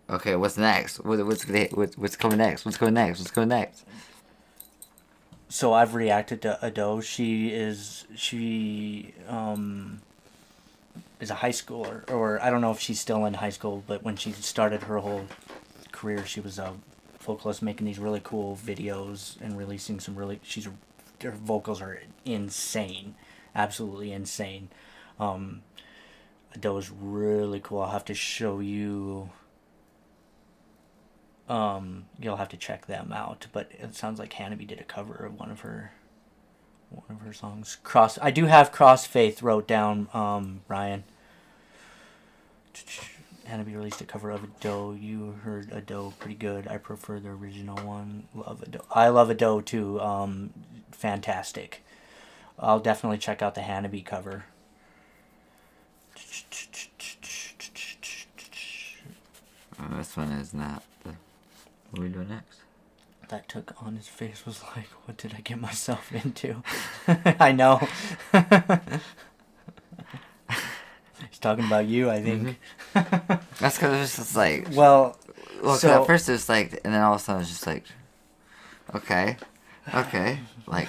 okay, what's next? What's coming next? What's coming next? What's coming next? So I've reacted to Ado. She is a high schooler, or I don't know if she's still in high school, but when she started her whole career, she was a vocalist making these really cool videos and releasing some really, her vocals are insane, absolutely insane. Ado's really cool. I'll have to show you. You'll have to check them out, but it sounds like Hanabie did a cover of one of her songs. I do have Crossfaith wrote down, Ryan. Hanabie released a cover of Ado. You heard Ado pretty good. I prefer the original one. Love Ado. I love Ado too. Fantastic. I'll definitely check out the Hanabie cover. This one is not the... What are we doing next? That took on his face was like, what did I get myself into? I know. He's talking about you, I think. Mm-hmm. That's because it was just like... Well, so at first it was like... And then all of a sudden it was just like... Okay. Like,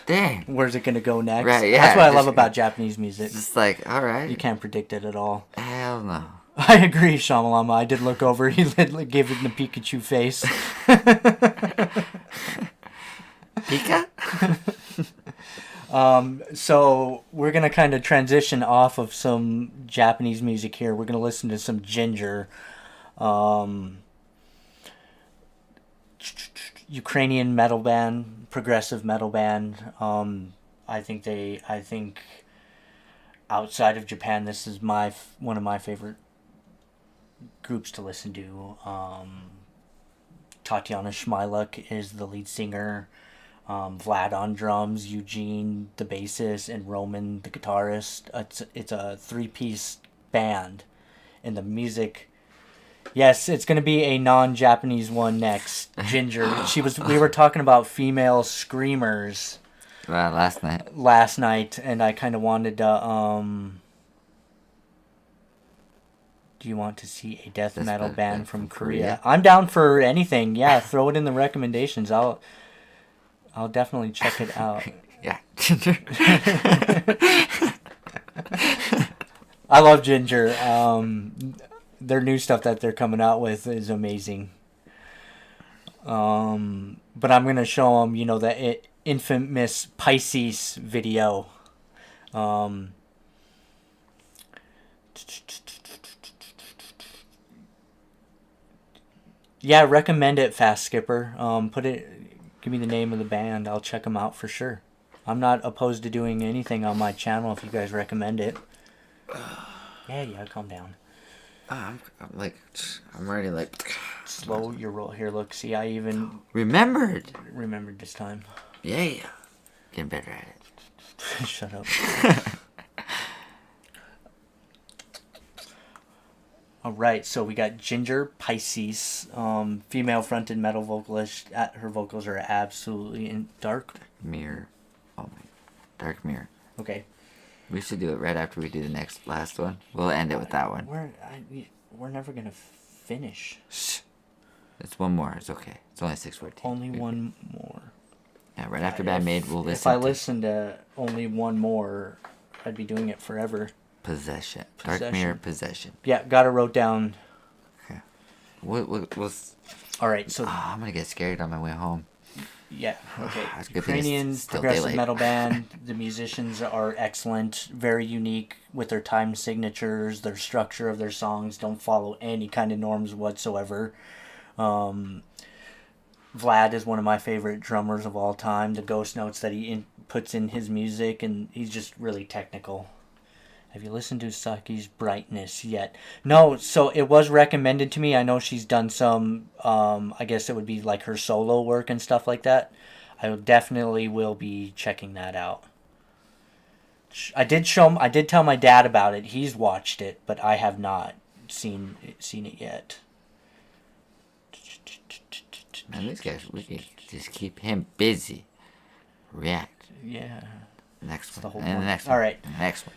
dang. Where's it going to go next? Right, yeah. That's what I love about Japanese music. It's just like, alright. You can't predict it at all. Hell no. I agree, Shamalama. I did look over. He gave it the Pikachu face. Pika? So we're going to kind of transition off of some Japanese music here. We're going to listen to some Jinjer. Ukrainian metal band, progressive metal band. I think outside of Japan, this is one of my favorite groups to listen to. Tatiana Shmyluk is the lead singer. Vlad on drums, Eugene the bassist, and Roman the guitarist. It's a 3-piece band, and the music. Yes, it's going to be a non-Japanese one next. Jinjer. We were talking about female screamers. Last night, and I kind of wanted to. Do you want to see a death metal band from Korea? I'm down for anything. Yeah, throw it in the recommendations. I'll definitely check it out. Yeah. I love Jinjer. Their new stuff that they're coming out with is amazing. But I'm going to show them, the infamous Pisces video. Yeah, recommend it, Fast Skipper. Give me the name of the band. I'll check them out for sure. I'm not opposed to doing anything on my channel if you guys recommend it. Yeah, calm down. I'm already like... Slow your roll. Here, look. See, I even... Remembered this time. Yeah. Getting better at it. Shut up. Alright, so we got Jinjer, Pisces, female-fronted metal vocalist. Her vocals are absolutely in dark. Mirror. Oh my... Dark Mirror. Okay. We should do it right after we do the last one. We'll end it with that one. We're never gonna finish. Shh. It's one more. It's okay. It's only 6:14. Only one more. Yeah, right after Band-Maid, we'll listen. If I listen to only one more, I'd be doing it forever. Possession. Dark Mirror Possession. Yeah, got it wrote down. Okay. What's... All right, so... I'm going to get scared on my way home. Yeah, okay. It's a good thing it's Ukrainian still progressive daylight. metal band. The musicians are excellent, very unique with their time signatures, their structure of their songs don't follow any kind of norms whatsoever. Vlad is one of my favorite drummers of all time. The ghost notes that he puts in his music, and he's just really technical. Have you listened to Saki's Brightness yet? No, so it was recommended to me. I know she's done some, I guess it would be like her solo work and stuff like that. I definitely will be checking that out. I did tell my dad about it. He's watched it, but I have not seen it yet. Man, these guys, we can just keep him busy. React. Yeah. Next The one. whole And the point. next one. All right. And the next one.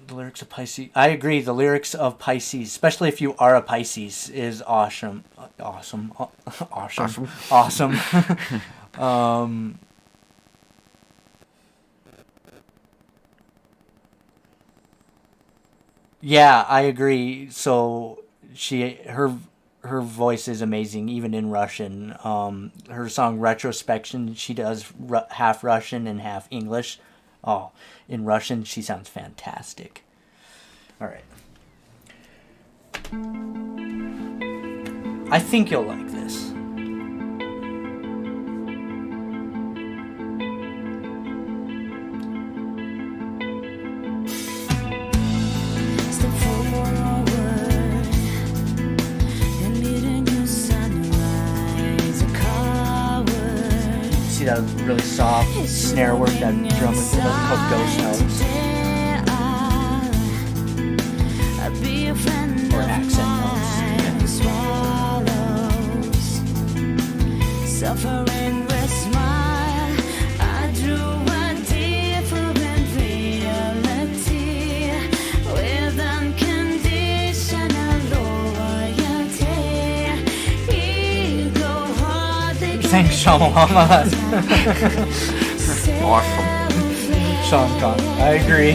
The lyrics of Pisces. I agree. The lyrics of Pisces, especially if you are a Pisces, is awesome. Awesome. Yeah, I agree. So her voice is amazing, even in Russian. Her song Retrospection, she does half Russian and half English. Oh, in Russian, she sounds fantastic. All right. I think you'll like this. Step forward and meeting your sunrise, a coward. See that really soft snare work that drummer does called ghost notes or accent notes. Suffering with smile, I drew a different reality with unconditional loyalty. Ego hardly Thanks, Sean. Awesome. Sean Conn. I agree.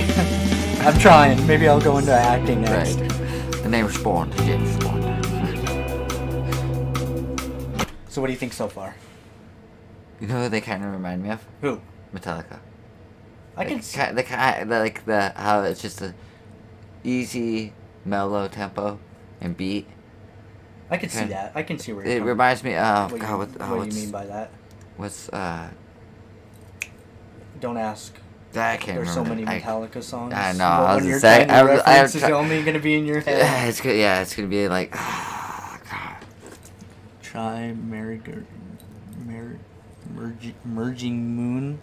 I'm trying. Maybe I'll go into acting next. Right. The name's Bond. James Bond. So what do you think so far? You know who they kind of remind me of? Who? Metallica. I can How it's just a easy, mellow tempo and beat. I can see that. I can see where It you're coming. reminds me of What, God. what do you mean by that? What's Don't ask. I can't There's so remember. many Metallica songs. I know, I was When you're saying- trying to I reference, was it's only going to be in your head. Yeah, it's good. Yeah, it's gonna be like. God. Try Merging Moon.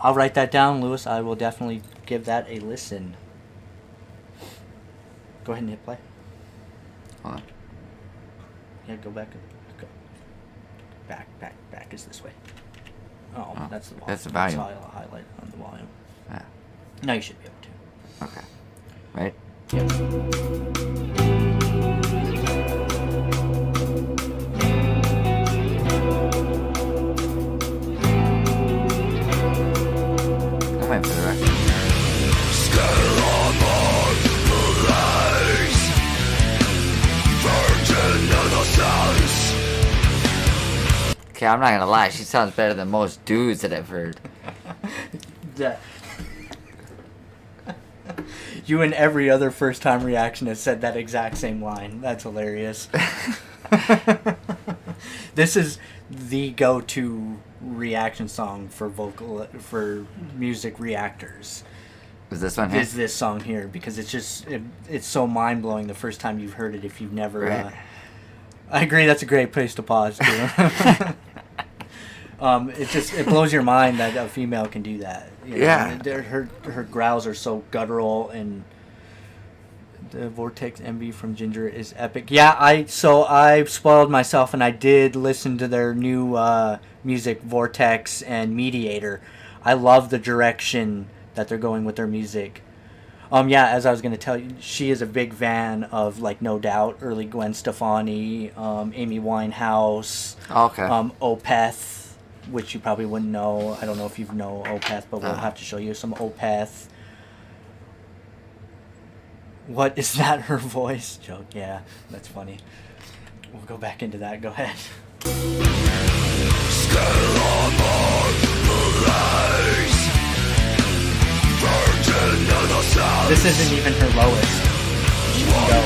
I'll write that down, Lewis. I will definitely give that a listen. Go ahead and hit play. Hold on. Yeah, go back. Go. Back is this way. Oh, Oh, that's the volume. that's the volume. That's why I'll highlight on the volume. Yeah. Now you should be able to. Okay. Right. Yep. I'm waiting for the rest. Okay, I'm not gonna lie. She sounds better than most dudes that I've heard. That. You and every other first-time reaction has said that exact same line. That's hilarious. This is the go-to reaction song for music reactors. Was this one here? Is this song here, because it's so mind-blowing the first time you've heard it if you've never. Right. I agree. That's a great place to pause too. It blows your mind that a female can do that. You know? Yeah. Her growls are so guttural, and the Vortex MV from Jinjer is epic. Yeah, I spoiled myself, and I did listen to their new music, Vortex and Mediator. I love the direction that they're going with their music. Yeah, as I was going to tell you, she is a big fan of, like, No Doubt, early Gwen Stefani, Amy Winehouse, Okay. Opeth. which you probably wouldn't know. I don't know if you know Opeth, but we'll have to show you some Opeth. What is that? Her voice joke? Yeah, that's funny. We'll go back into that. Go ahead. This isn't even her lowest. Go.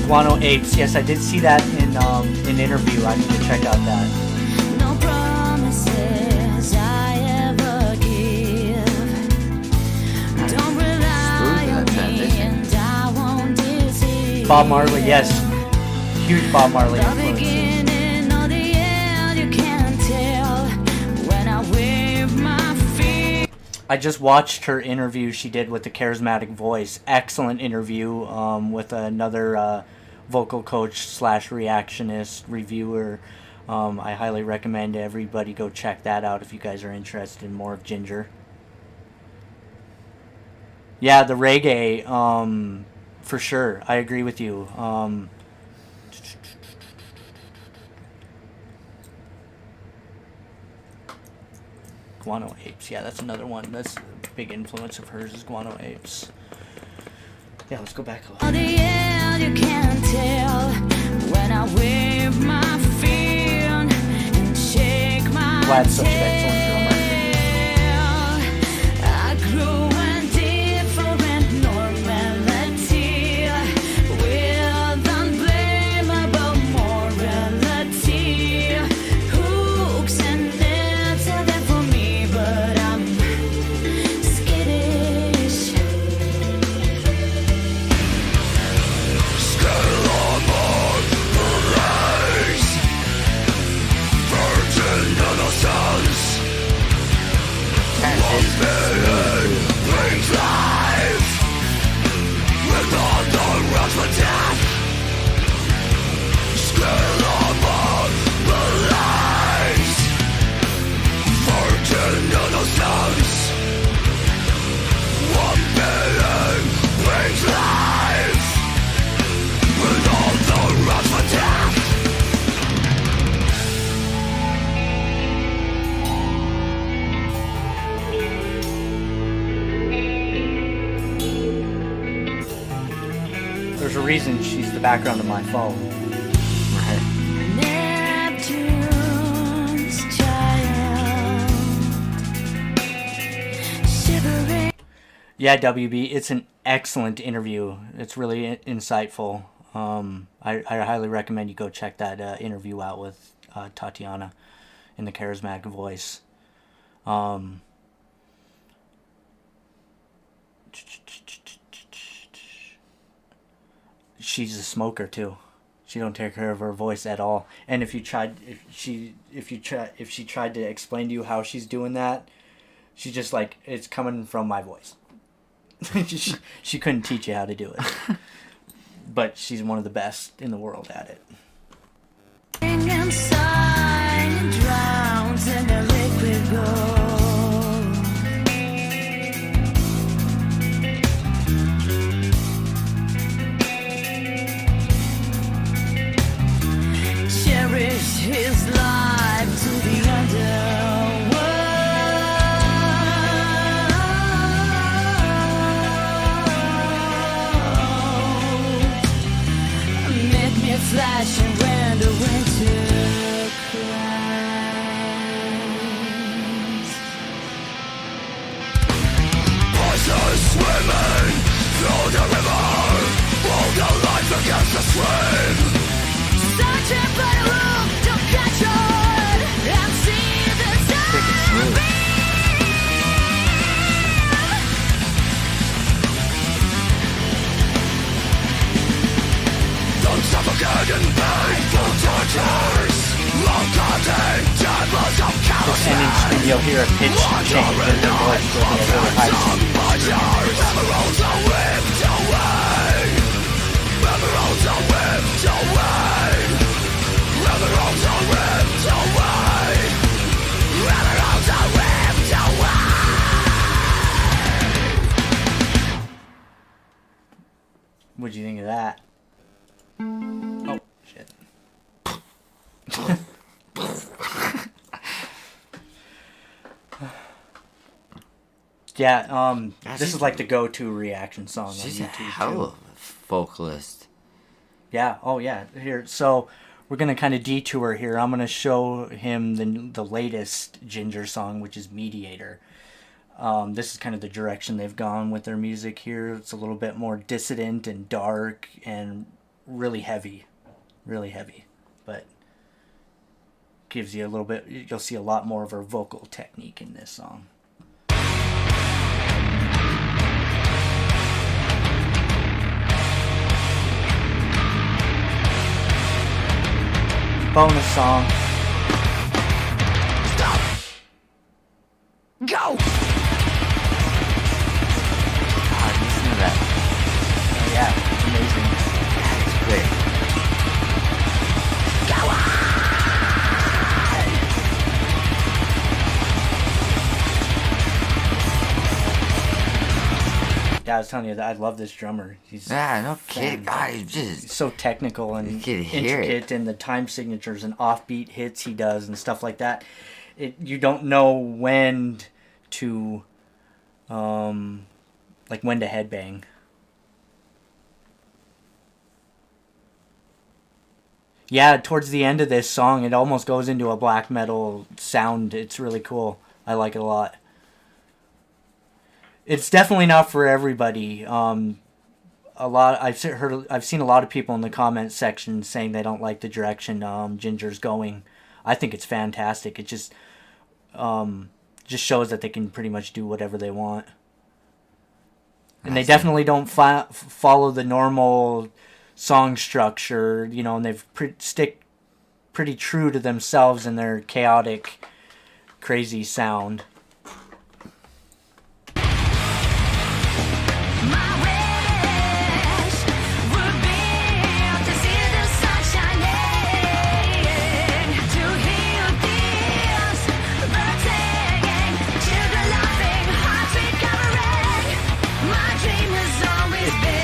Guano Apes. Yes, I did see that in an interview. I need to check out that. No promises I ever give. Don't rely on me and I won't deceive. Bob Marley, yes. Huge Bob Marley The influences. beginning or the end, you can't tell when I wave my feet. I just watched her interview she did with the Charismatic Voice. Excellent interview with another vocal coach / reactionist reviewer. I highly recommend everybody go check that out if you guys are interested in more of Jinjer. Yeah, the reggae, for sure. I agree with you. Guano Apes. Yeah, that's another one. That's a big influence of hers is Guano Apes. Yeah, let's go back a little. Or the end, you can't tell when I wave my feet and shake my Vlad's such an excellent drummer. tail. I grew a different normality with unblameable morality. Hooks and nets are there for me, but I'm skittish. There's a reason she's the background of my phone. Right. Neptune's child, shivering. Yeah, WB, it's an excellent interview. It's really insightful. I highly recommend you go check that interview out with Tatiana in the Charismatic Voice. She's a smoker too. She don't take care of her voice at all. And if she tried to explain to you how she's doing that, she's just like, it's coming from my voice. she couldn't teach you how to do it. But she's one of the best in the world at it. Inside drowns in the liquid gold. Cherish his life to the underworld. Make me flashing when the winter cries. Voices swimming through the river, hold the life against the stream. Searching for the room to catch on and see the sun beam. Don't suffocate in painful torture. Just ending screen, you'll hear a pitch change in her voice. She'll be a really high What'd you think of that? Oh, shit. Yeah, this is like the go-to reaction song on She's a YouTube hell too. of a vocalist. Yeah, oh yeah. Here, so we're gonna kind of detour here. I'm gonna show him the latest Jinjer song, which is Mediator. This is kind of the direction they've gone with their music here. It's a little bit more dissident and dark and really heavy, but gives you a little bit. You'll see a lot more of her vocal technique in this song. Bonus song. Stop. Go. Listen to that. Oh yeah, amazing. It's great. Go on. Yeah, I was telling you that I love this drummer. He's No kidding. God, he's he's just so technical and You can hear it. intricate, and the time signatures and offbeat hits he does and stuff like that. You don't know when to, when to headbang. Yeah, towards the end of this song, it almost goes into a black metal sound. It's really cool. I like it a lot. It's definitely not for everybody. I've seen a lot of people in the comment section saying they don't like the direction Jinjer's going. I think it's fantastic. It just shows that they can pretty much do whatever they want. And they definitely don't follow the normal song structure, and they've stick pretty true to themselves and their chaotic, crazy sound.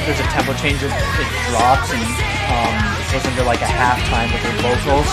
There's a tempo change, it drops and goes into like a halftime with her vocals.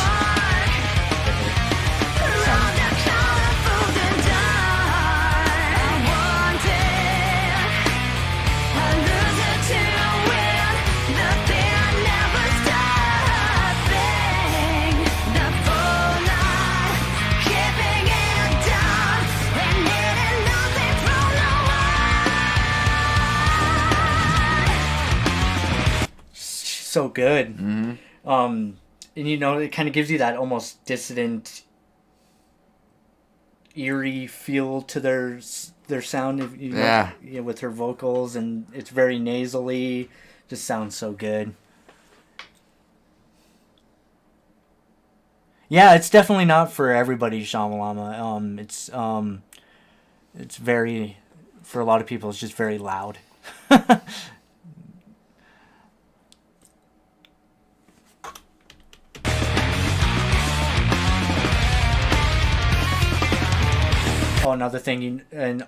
So good. Mm-hmm. And it kind of gives you that almost dissident, eerie feel to their sound. With her vocals, and it's very nasally. Just sounds so good. Yeah, it's definitely not for everybody, Shamalama. It's very, for a lot of people, it's just very loud. Oh, another thing, in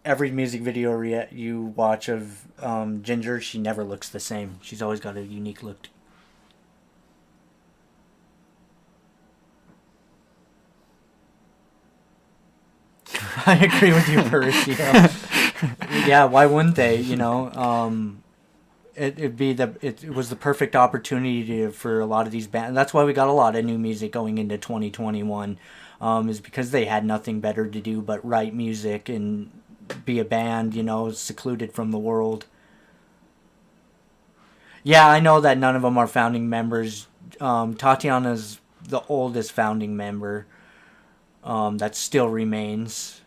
every music video you watch of Jinjer, she never looks the same. She's always got a unique look. I agree with you, Perishio. Yeah, why wouldn't they? It was the perfect opportunity for a lot of these bands. That's why we got a lot of new music going into 2021. Is because they had nothing better to do but write music and be a band, secluded from the world. Yeah, I know that none of them are founding members. Tatiana's the oldest founding member that still remains.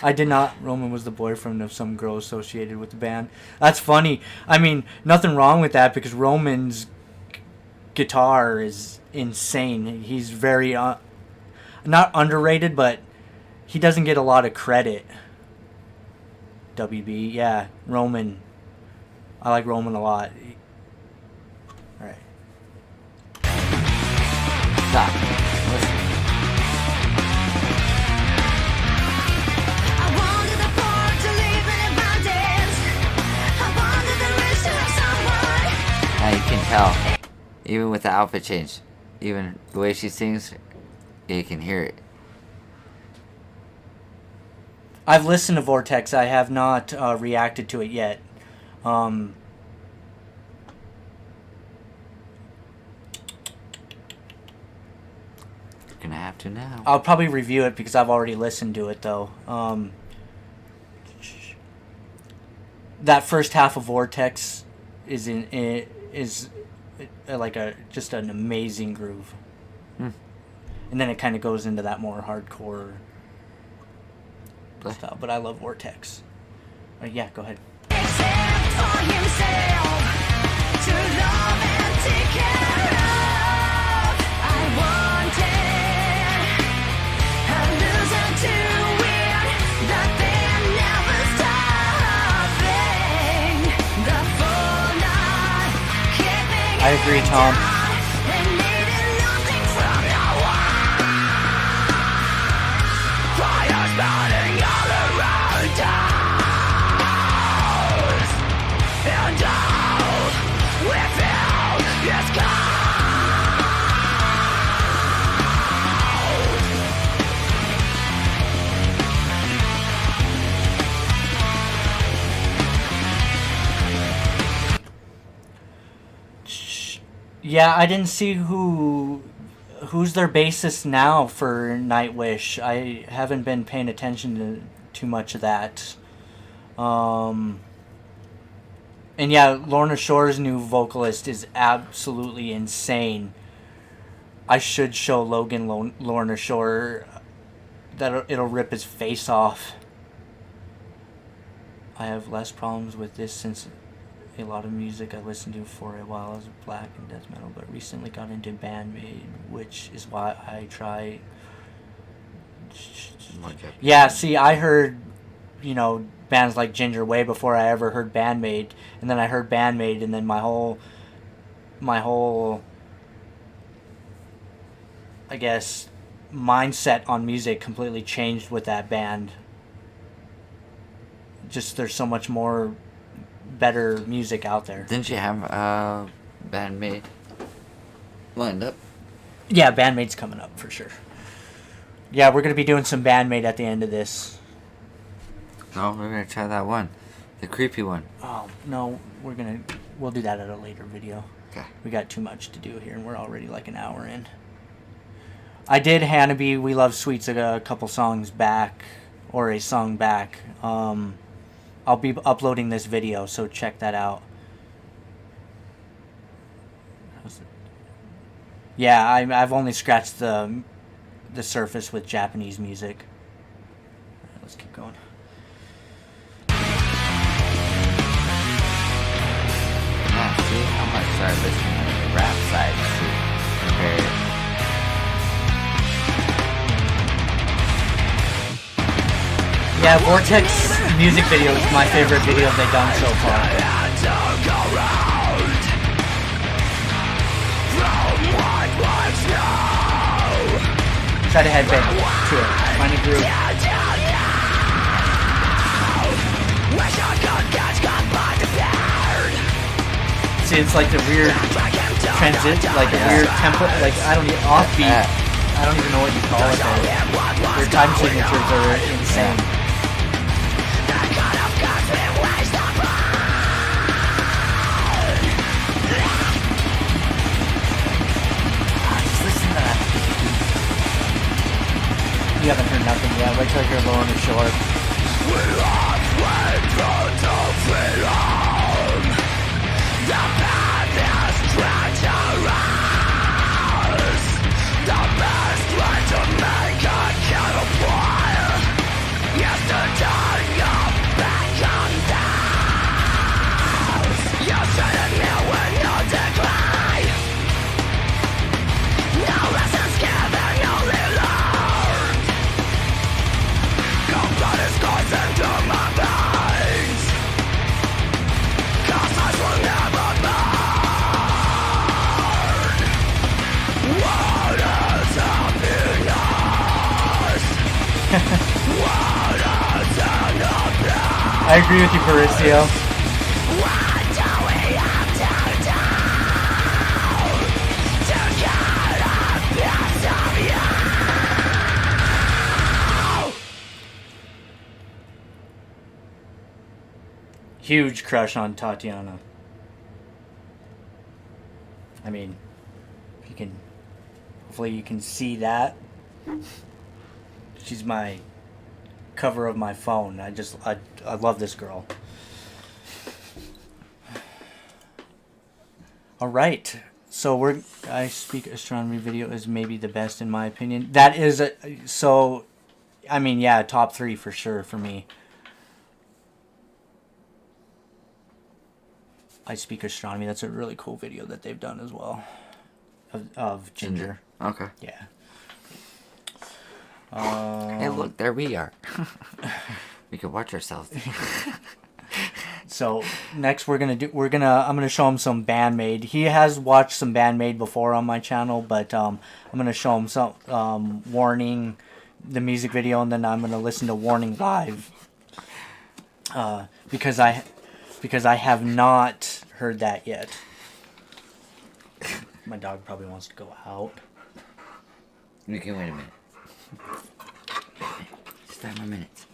I did not. Roman was the boyfriend of some girl associated with the band. That's funny. I mean, nothing wrong with that because Roman's guitar is insane. He's very not underrated, but he doesn't get a lot of credit. WB, yeah, Roman. I like Roman a lot. All right. Stop. Listen. I wanted the poor to live in abundance. I wanted the rich to have someone. Now you can tell, even with the outfit change, even the way she sings, you can hear it. I've listened to Vortex. I have not reacted to it yet. You're gonna have to now. I'll probably review it because I've already listened to it though. That first half of Vortex is like just an amazing groove, and then it kind of goes into that more hardcore style. But I love Vortex. Yeah, go ahead. Except for himself, to love and take care of. I wanted a loser to win, that they're never stopping. The full night, keeping I agree, Tom. and needing nothing from no one. Fires burning all around us, and all we feel is cold. Yeah, I didn't see who's their bassist now for Nightwish. I haven't been paying attention to too much of that. And yeah, Lorna Shore's new vocalist is absolutely insane. I should show Logan Lorna Shore. It'll rip his face off. I have less problems with this since a lot of music I listened to for a while I was black and death metal, but recently got into Band-Maid, which is why I try. Yeah, see, I heard, bands like Jinjer way before I ever heard Band-Maid, and then I heard Band-Maid, and then my whole, I guess, mindset on music completely changed with that band. Just there's so much more better music out there. Didn't you have Band-Maid lined up? Yeah, Band-Maid's coming up for sure. Yeah, we're gonna be doing some Band-Maid at the end of this. No, we're gonna try that one, the creepy one. Oh no, we'll do that at a later video. Okay. We got too much to do here, and we're already like an hour in. I did Hanabie, We Love Sweets a couple songs back, or a song back. I'll be uploading this video, so check that out. Yeah, I've only scratched the surface with Japanese music. Alright, let's keep going. Yeah, see, I might start listening to the rap side to compare it. Yeah, Vortex music video is my favorite video they've done so far. Try to headbang to it. Find a groove. See, it's like the weird transit, like a weird tempo, like I don't know, offbeat. I don't even know what you call it. Their time signatures are insane. You haven't heard nothing yet. Wait till you're low on the shore. I agree with you, Mauricio. Huge crush on Tatiana. I mean, you can, hopefully you can see that. She's my cover of my phone. I love this girl. All right. So I Speak Astronomy video is maybe the best in my opinion. That is I mean, yeah, top 3 for sure for me. I Speak Astronomy. That's a really cool video that they've done as well. Of Jinjer. Okay. Yeah. Hey, look, there we are. We can watch ourselves. So next I'm gonna show him some Band-Maid. He has watched some Band-Maid before on my channel, but I'm gonna show him some Warning, the music video, and then I'm gonna listen to Warning live. Because I have not heard that yet. My dog probably wants to go out. You can wait a minute. Just 5 more minutes.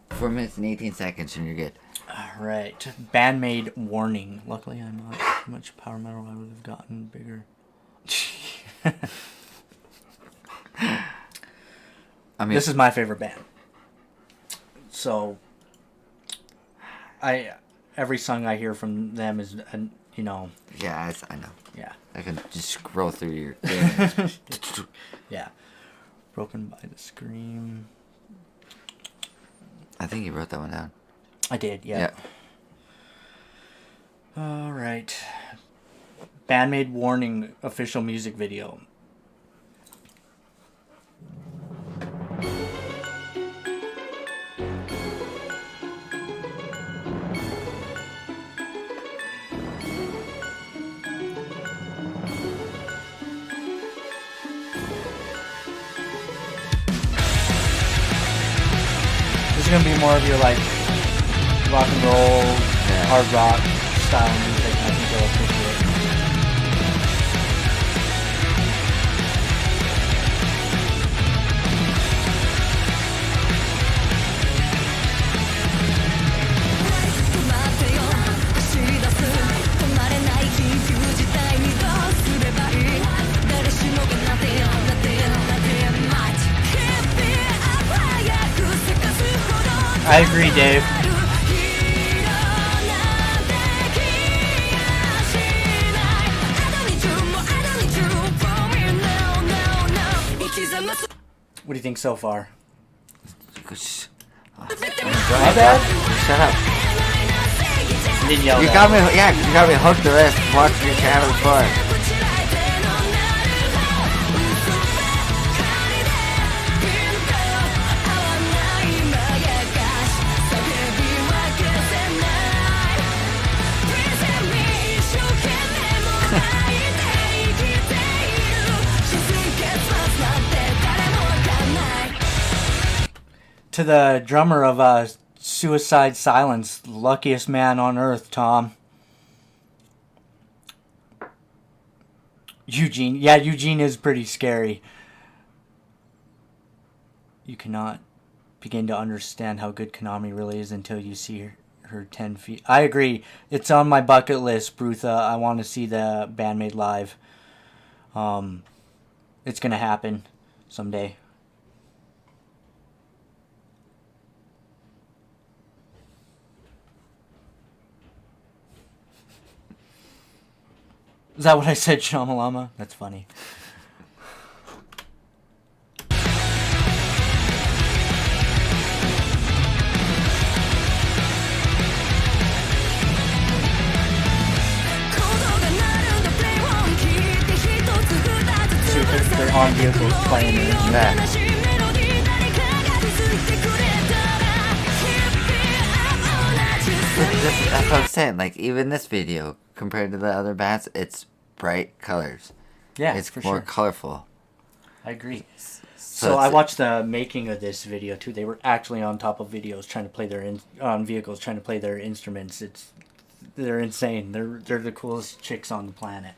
4 minutes and 18 seconds and you're good. Alright. Band-Maid Warning. Luckily I'm not too much power metal. I would have gotten bigger. I mean, this is my favorite band. So every song I hear from them is, you know. Yeah, I know. Yeah. I can just scroll through your. Yeah. Broken by the Scream. I think you wrote that one down. I did, yeah. All right. Band-Maid Warning official music video. This is gonna be more of your like rock and roll, hard rock style music. I think you'll appreciate it. I agree, Dave. What do you think so far? My bad? Shut up. I didn't yell You that. got me. Yeah, you got me hooked to this. Watching your channel before. To the drummer of Suicide Silence, luckiest man on earth, Tom. Eugene. Yeah, Eugene is pretty scary. You cannot begin to understand how good Konami really is until you see her 10 feet. I agree. It's on my bucket list, Brutha. I want to see the Band-Maid live. It's going to happen someday. Is that what I said, Shamalama? That's funny. They're on vehicles playing it. Yeah. That's what I'm saying. Like, even this video, compared to the other bands, it's bright colors. Yeah, It's for more sure. colorful. I agree. So I watched the making of this video too. They were actually on top of videos trying to play on vehicles trying to play their instruments. They're insane. They're the coolest chicks on the planet.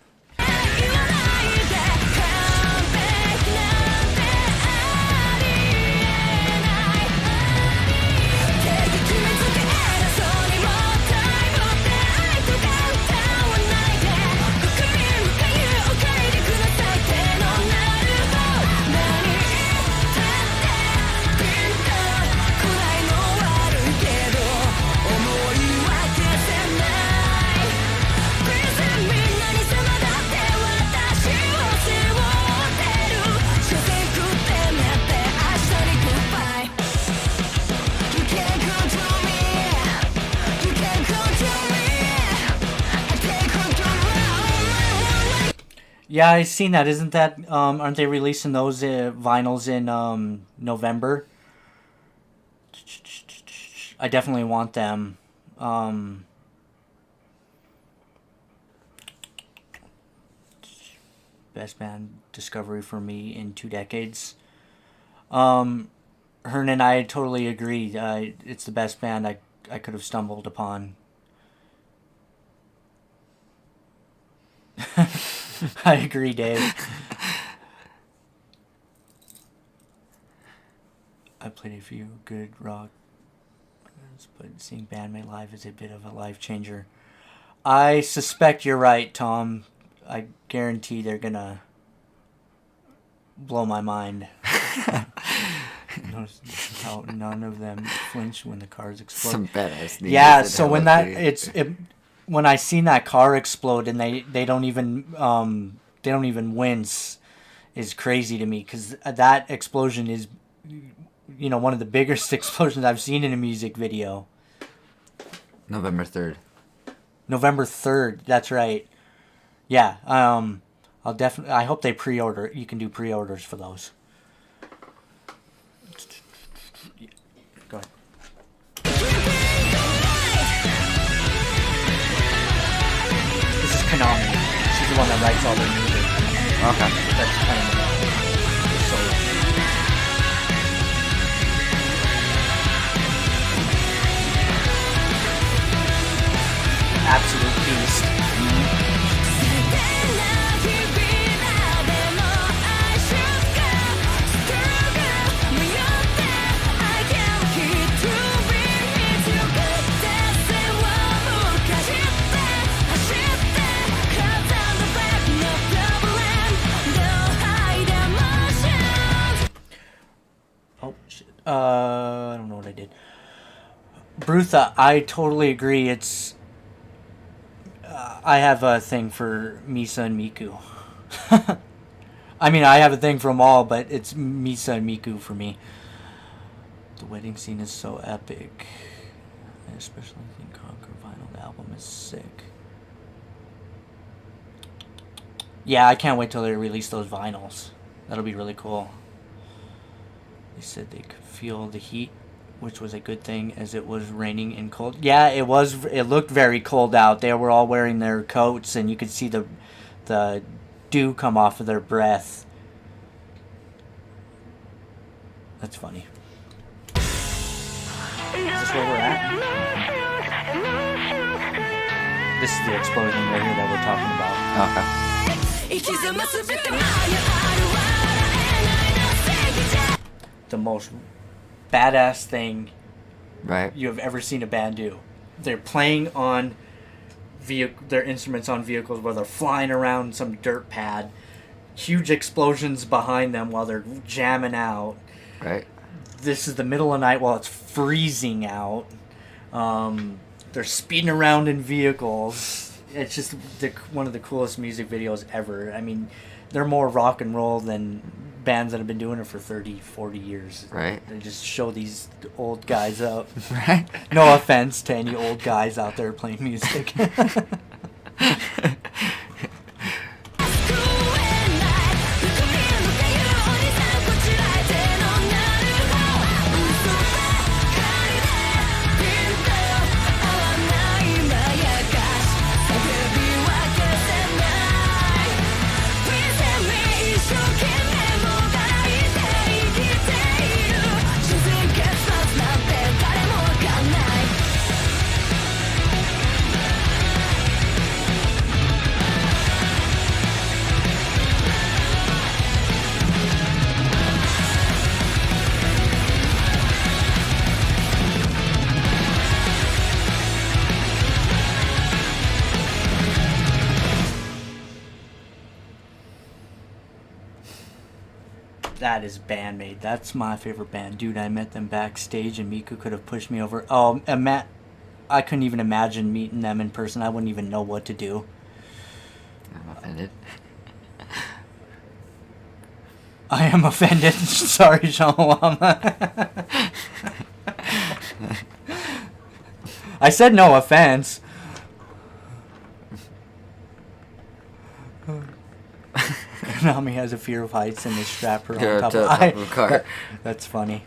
Yeah, I seen that. Isn't that aren't they releasing those vinyls in November? I definitely want them. Best band discovery for me in 2 decades. Hearn and I totally agree. It's the best band I could have stumbled upon. I agree, Dave. I played a few good rock, but seeing Band-Maid live is a bit of a life changer. I suspect you're right, Tom. I guarantee they're gonna blow my mind. Notice how none of them flinch when the cars explode. Some badass. Yeah, so when when I seen that car explode and they don't even wince is crazy to me, because that explosion is, one of the biggest explosions I've seen in a music video. November 3rd. November 3rd, that's right. Yeah, I hope they pre-order. You can do pre-orders for those. Go ahead. This is Konami. She's the one that writes all their music. Okay. That's kind of the soul. Absolute beast. I don't know what I did. Brutha, I totally agree. It's I have a thing for Misa and Miku. I mean, I have a thing for them all, but it's Misa and Miku for me. The wedding scene is so epic. I especially think Conquer Vinyl, the album is sick. Yeah, I can't wait till they release those vinyls. That'll be really cool. They said they could feel the heat, which was a good thing, as it was raining and cold. Yeah, it was. It looked very cold out. They were all wearing their coats, and you could see the dew come off of their breath. That's funny. Is this where we're at? This is the explosion right here that we're talking about. The most badass thing you have ever seen a band do. They're playing on their instruments on vehicles where they're flying around some dirt pad. Huge explosions behind them while they're jamming out. Right. This is the middle of the night while it's freezing out. They're speeding around in vehicles. It's just one of the coolest music videos ever. I mean, they're more rock and roll than bands that have been doing it for 30, 40 years. Right. They just show these old guys up. Right. No offense to any old guys out there playing music. That is Band-Maid. That's my favorite band. Dude, I met them backstage and Miku could have pushed me over. Oh, I couldn't even imagine meeting them in person. I wouldn't even know what to do. I'm offended. I am offended. Sorry, Shalom. I said no offense. Konami has a fear of heights and they strap her on top of the car. That's funny.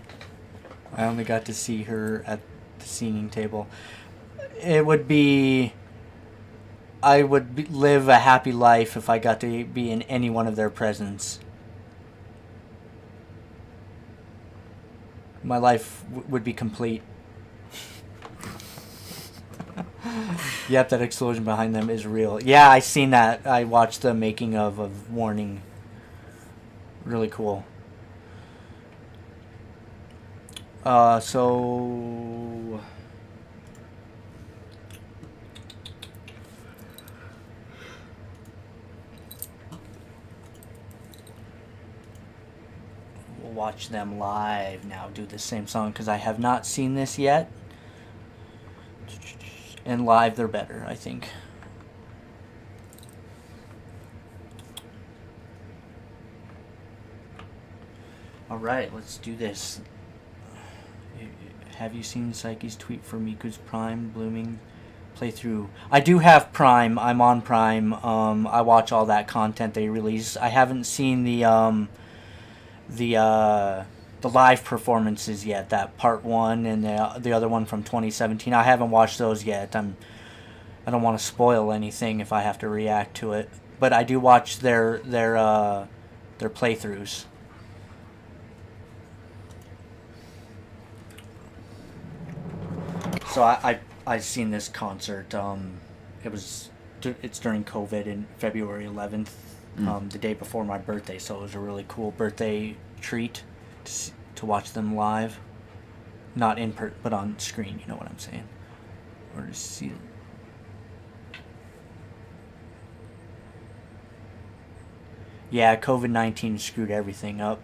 I only got to see her at the singing table. It would be... I would live a happy life if I got to be in any one of their presence. My life would be complete. Yep, that explosion behind them is real. Yeah, I seen that. I watched the making of Warning. Really cool. So... we'll watch them live now do the same song, because I have not seen this yet. And live, they're better, I think. Alright, let's do this. Have you seen Psyche's tweet for Miku's Prime Blooming playthrough? I do have Prime. I'm on Prime. I watch all that content they release. I haven't seen the live performances yet. That part 1 and the other one from 2017. I haven't watched those yet. I don't want to spoil anything if I have to react to it. But I do watch their playthroughs. So I seen this concert. It's during COVID in February 11th, the day before my birthday. So it was a really cool birthday treat to watch them live, not in but on screen. You know what I'm saying? Or to see. Yeah, COVID-19 screwed everything up.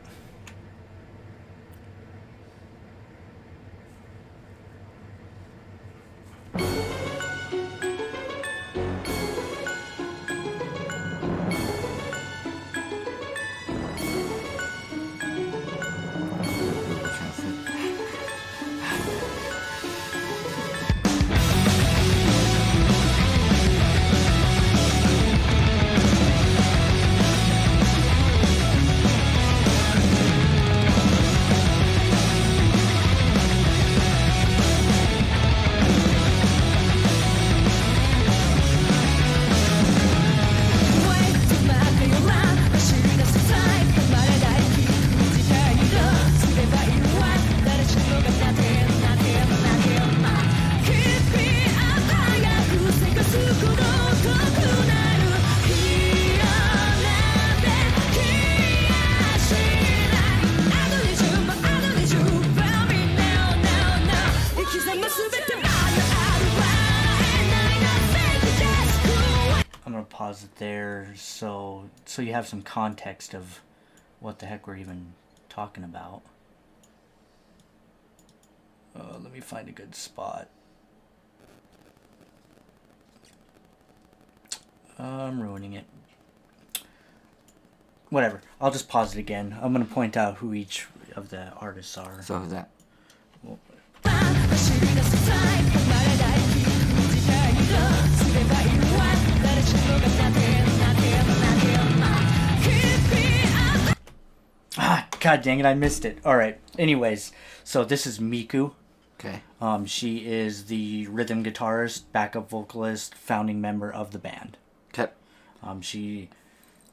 Pause it there so you have some context of what the heck we're even talking about. Let me find a good spot. I'm ruining it. Whatever. I'll just pause it again. I'm going to point out who each of the artists are. So who's that? Well, God dang it, I missed it. Alright, anyways, so this is Miku. Okay. She is the rhythm guitarist, backup vocalist, founding member of the band. Okay. She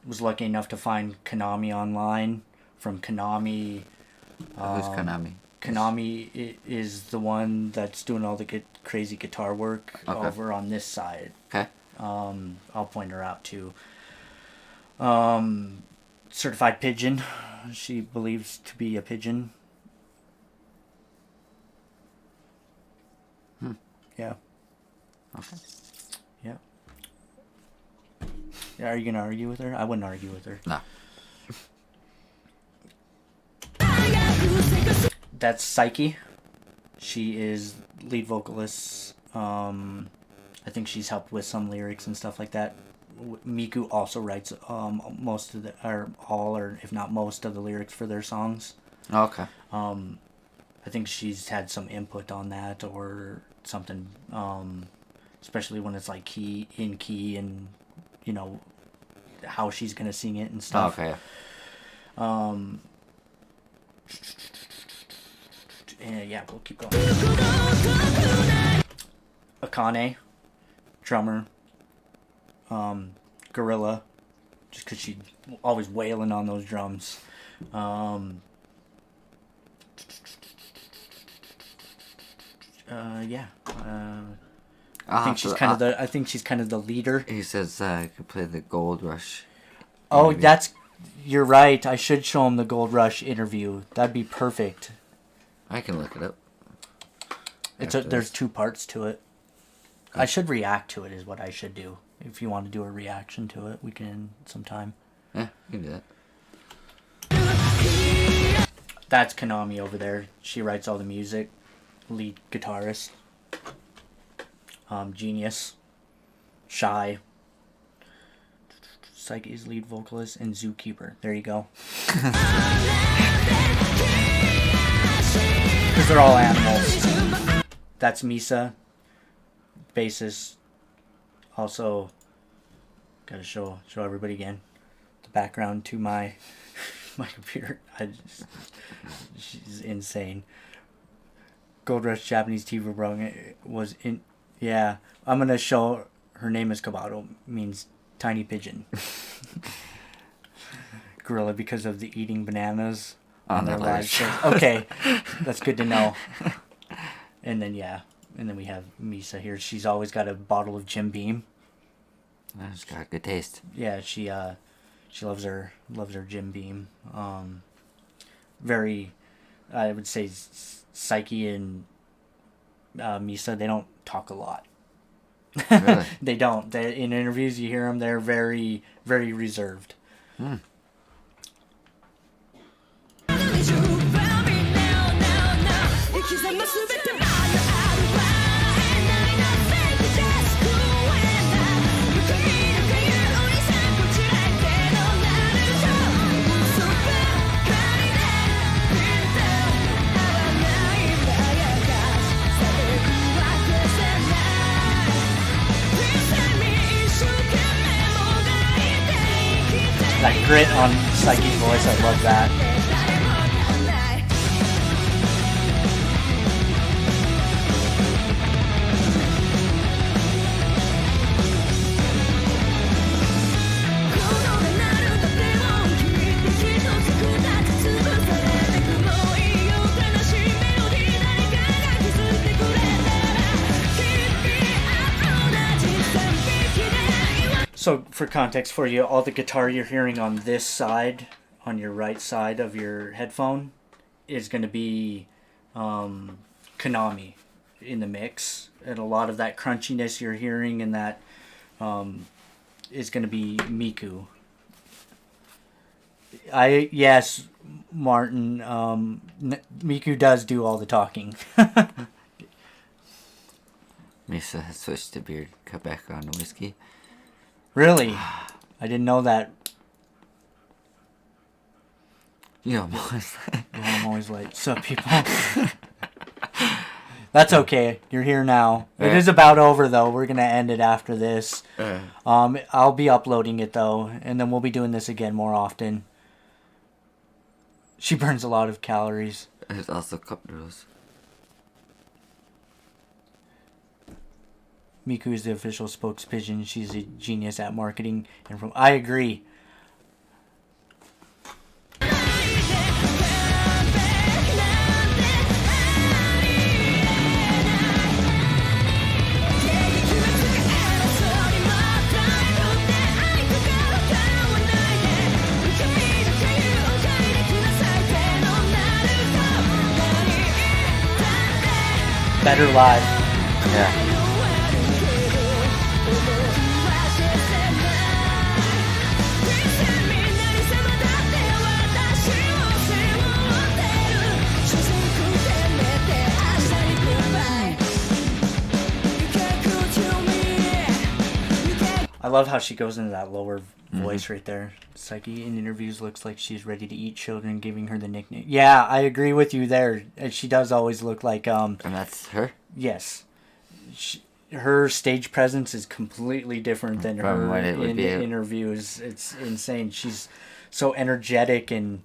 was lucky enough to find Konami online. From Konami... Who's Konami? Konami is the one that's doing all the crazy guitar work over on this side. Okay. I'll point her out too. Certified pigeon. She believes to be a pigeon. Yeah. Okay. Yeah. Are you gonna argue with her? I wouldn't argue with her. No. That's Psyche. She is lead vocalist. I think she's helped with some lyrics and stuff like that. Miku also writes most of the, or all, or if not most of the lyrics for their songs. Okay. I think she's had some input on that or something, especially when it's like key and, you know, how she's gonna sing it and stuff. Okay. Yeah, we'll keep going. Akane, drummer. Gorilla, just because she's always wailing on those drums. Yeah. I think she's kind of the. I think she's kind of the leader. He says I could play the Gold Rush. Oh, interview. that's. You're right. I should show him the Gold Rush interview. That'd be perfect. I can look it up. There's 2 parts to it. I should react to it. Is what I should do. If you want to do a reaction to it, we can sometime. Yeah, you can do that. That's Konami over there. She writes all the music. Lead guitarist. Genius. Shy. Psyche's lead vocalist. And Zookeeper. There you go. Because they're all animals. That's Misa. Bassist. Also, gotta show everybody again the background to my computer. She's insane. Gold Rush Japanese TV program was in. Yeah, I'm gonna show. Her name is Kabato, means tiny pigeon. Gorilla because of the eating bananas on their live show. Okay, that's good to know. And then we have Misa here. She's always got a bottle of Jim Beam. She's got good taste. Yeah, she loves her Jim Beam. Very, I would say, Psyche and Misa, they don't talk a lot. Really? They don't. In interviews, you hear them. They're very, very reserved. Hmm. That grit on Psyche's voice, I love that. So, for context for you, all the guitar you're hearing on this side, on your right side of your headphone, is going to be Konami in the mix. And a lot of that crunchiness you're hearing and that is going to be Miku. Yes, Martin, Miku does do all the talking. Misa has switched to beard, cut back on the whiskey. Really? I didn't know that. Yeah, I'm always like... Yeah, I'm always late. Sup, people? That's okay. You're here now. It is about over, though. We're going to end it after this. I'll be uploading it, though, and then we'll be doing this again more often. She burns a lot of calories. There's also cup noodles. Miku is the official spokespigeon. She's a genius at marketing. And I agree. Better live. Yeah. I love how she goes into that lower voice right there. Psyche in interviews looks like she's ready to eat children, giving her the nickname. Yeah, I agree with you there. She does always look like And that's her? Yes. Her stage presence is completely different than From her what it would in be. interviews. It's insane. She's so energetic, and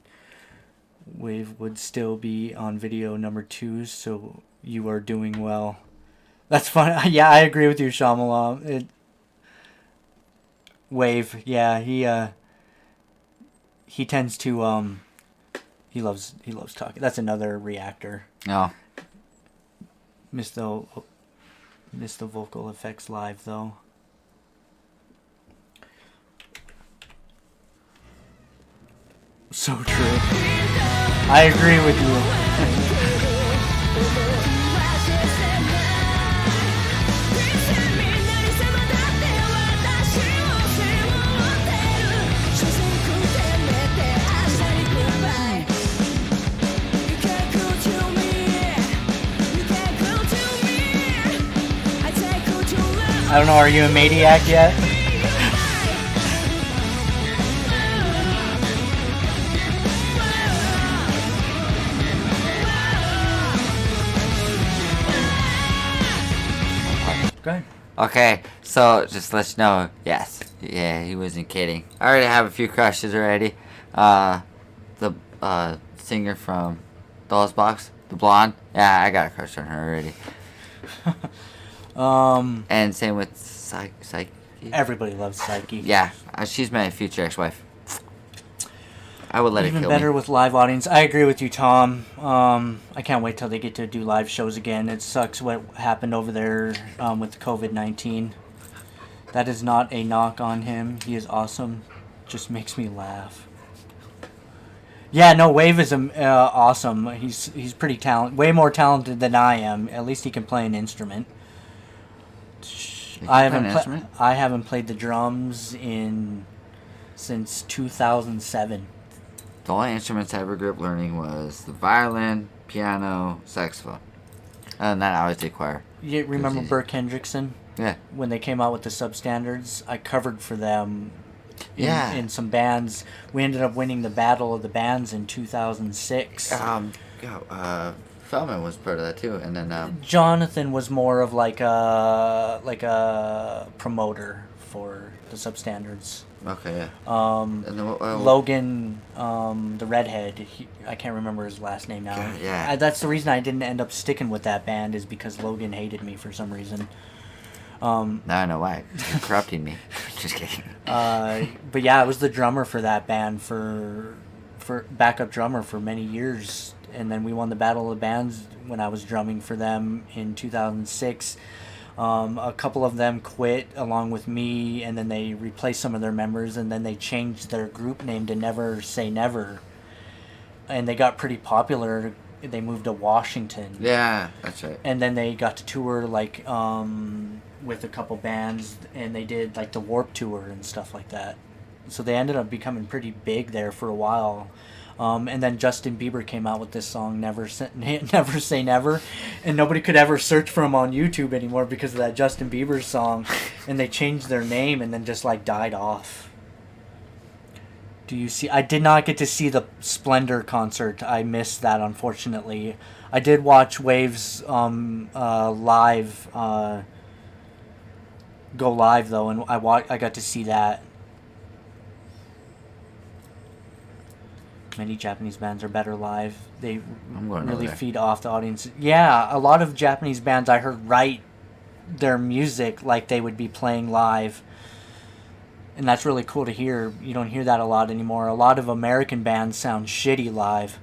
Wave would still be on video number 2, so you are doing well. That's fun. Yeah, I agree with you, Shyamalan. Wave, yeah, he tends to he loves talking. That's another reactor. No. Miss the vocal effects live though. So true. I agree with you. I don't know, are you a maniac yet? Go ahead. Okay, so just to let you know, yes. Yeah, he wasn't kidding. I already have a few crushes already. The singer from Doll's Box, the blonde. Yeah, I got a crush on her already. And same with Psyche. Everybody loves Psyche. Yeah, she's my future ex-wife. I would let it Even kill better me. with live audience. I agree with you, Tom. I can't wait till they get to do live shows again. It sucks what happened over there with COVID-19. That is not a knock on him. He is awesome. Just makes me laugh. Yeah, no, Wave is awesome. He's pretty talented. Way more talented than I am. At least he can play an instrument. I haven't played the drums since 2007. The only instruments I ever grew up learning was the violin, piano, saxophone. Other than that, I always did choir. You remember Burke Hendrickson? Yeah. When they came out with the substandards, I covered for them in some bands. We ended up winning the Battle of the Bands in 2006. Feldman was part of that too, and then Jonathan was more of like a promoter for the substandards. okay, yeah. Um, And then Logan, the redhead, I can't remember his last name now. Yeah. That's the reason I didn't end up sticking with that band, is because Logan hated me for some reason. Now I know why. You're corrupting me. Just kidding. But yeah, I was the drummer for that band for backup drummer for many years, and then we won the Battle of the Bands when I was drumming for them in 2006. A couple of them quit along with me, and then they replaced some of their members, and then they changed their group name to Never Say Never, and they got pretty popular. They moved to Washington. Yeah, that's right. And then they got to tour like with a couple bands, and they did like the Warped Tour and stuff like that. So they ended up becoming pretty big there for a while. And then Justin Bieber came out with this song, Never Say Never, and nobody could ever search for him on YouTube anymore because of that Justin Bieber song. And they changed their name and then just like died off. Do you see? I did not get to see the Splendor concert. I missed that, unfortunately. I did watch Waves live, go live though, and I got to see that. Many Japanese bands are better live. They really feed off the audience. Yeah, a lot of Japanese bands I heard write their music like they would be playing live. And that's really cool to hear. You don't hear that a lot anymore. A lot of American bands sound shitty live.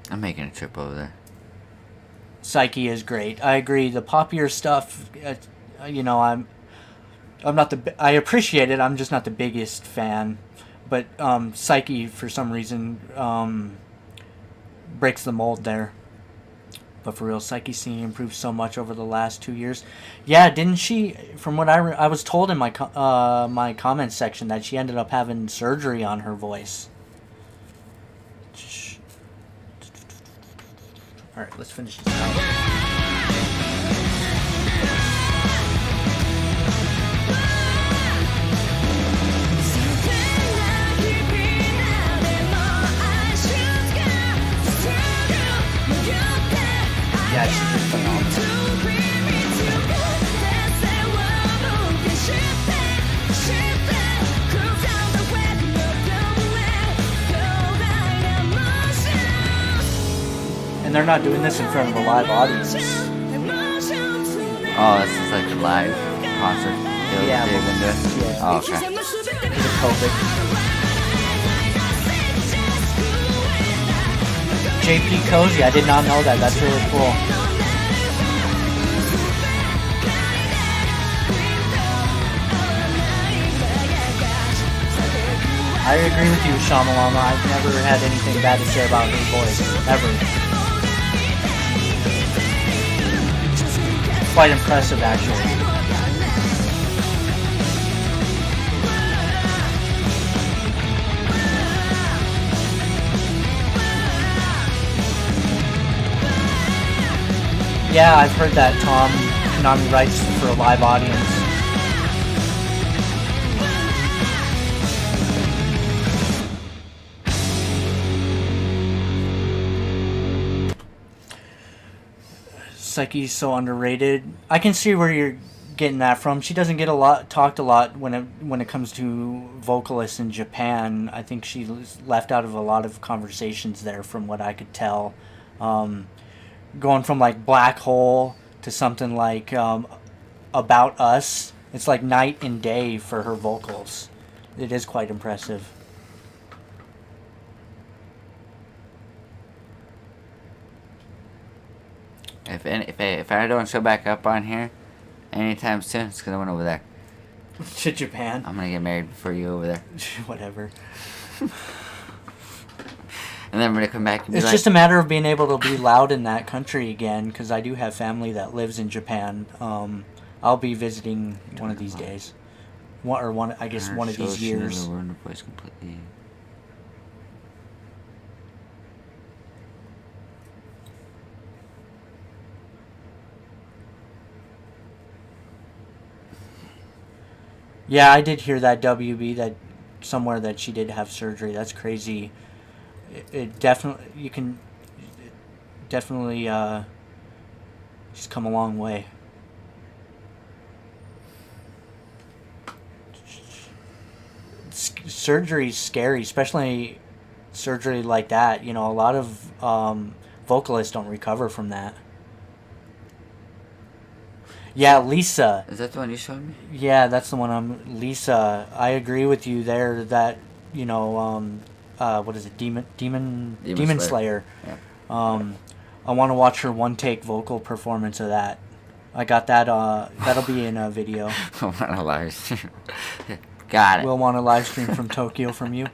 I'm making a trip over there. Psyche is great. I agree. The poppier stuff, I'm not I appreciate it. I'm just not the biggest fan. But Psyche, for some reason, breaks the mold there. But for real, Psyche scene improved so much over the last 2 years. Yeah, didn't she? From what I was told in my my comments section, that she ended up having surgery on her voice. All right, let's finish this out. And they're not doing this in front of a live audience. Oh, this is like a live concert. Yeah, They've been doing? yeah. Oh, okay. Because of COVID. JP Cozy, I did not know that. That's really cool. I agree with you, Shamalama. I've never had anything bad to say about his voice. Ever. Quite impressive, actually. Yeah, I've heard that Tom Konami writes for a live audience. Psyche's so underrated. I can see where you're getting that from. She doesn't get talked a lot when it comes to vocalists in Japan. I think she was left out of a lot of conversations there, from what I could tell. Going from like Black Hole to something like About Us, it's like night and day for her vocals. It is quite impressive. If I don't show back up on here anytime soon, it's because I went over there. To Japan. I'm gonna get married before you over there. Whatever. And then I'm gonna come back and be It's like, just a matter of being able to be loud in that country again, because I do have family that lives in Japan. I'll be visiting one of these days. One of these years. Learn the voice completely. Yeah, I did hear that WB that somewhere that she did have surgery. That's crazy. It definitely she's come a long way. Surgery's scary, especially surgery like that. You know, a lot of vocalists don't recover from that. Yeah, Lisa. Is that the one you showed me? Yeah, that's the one. Lisa. I agree with you there. That what is it? Demon Slayer. Yeah. I want to watch her one take vocal performance of that. I got that. That'll be in a video. I want a live stream. Got it. We'll want a live stream from Tokyo from you.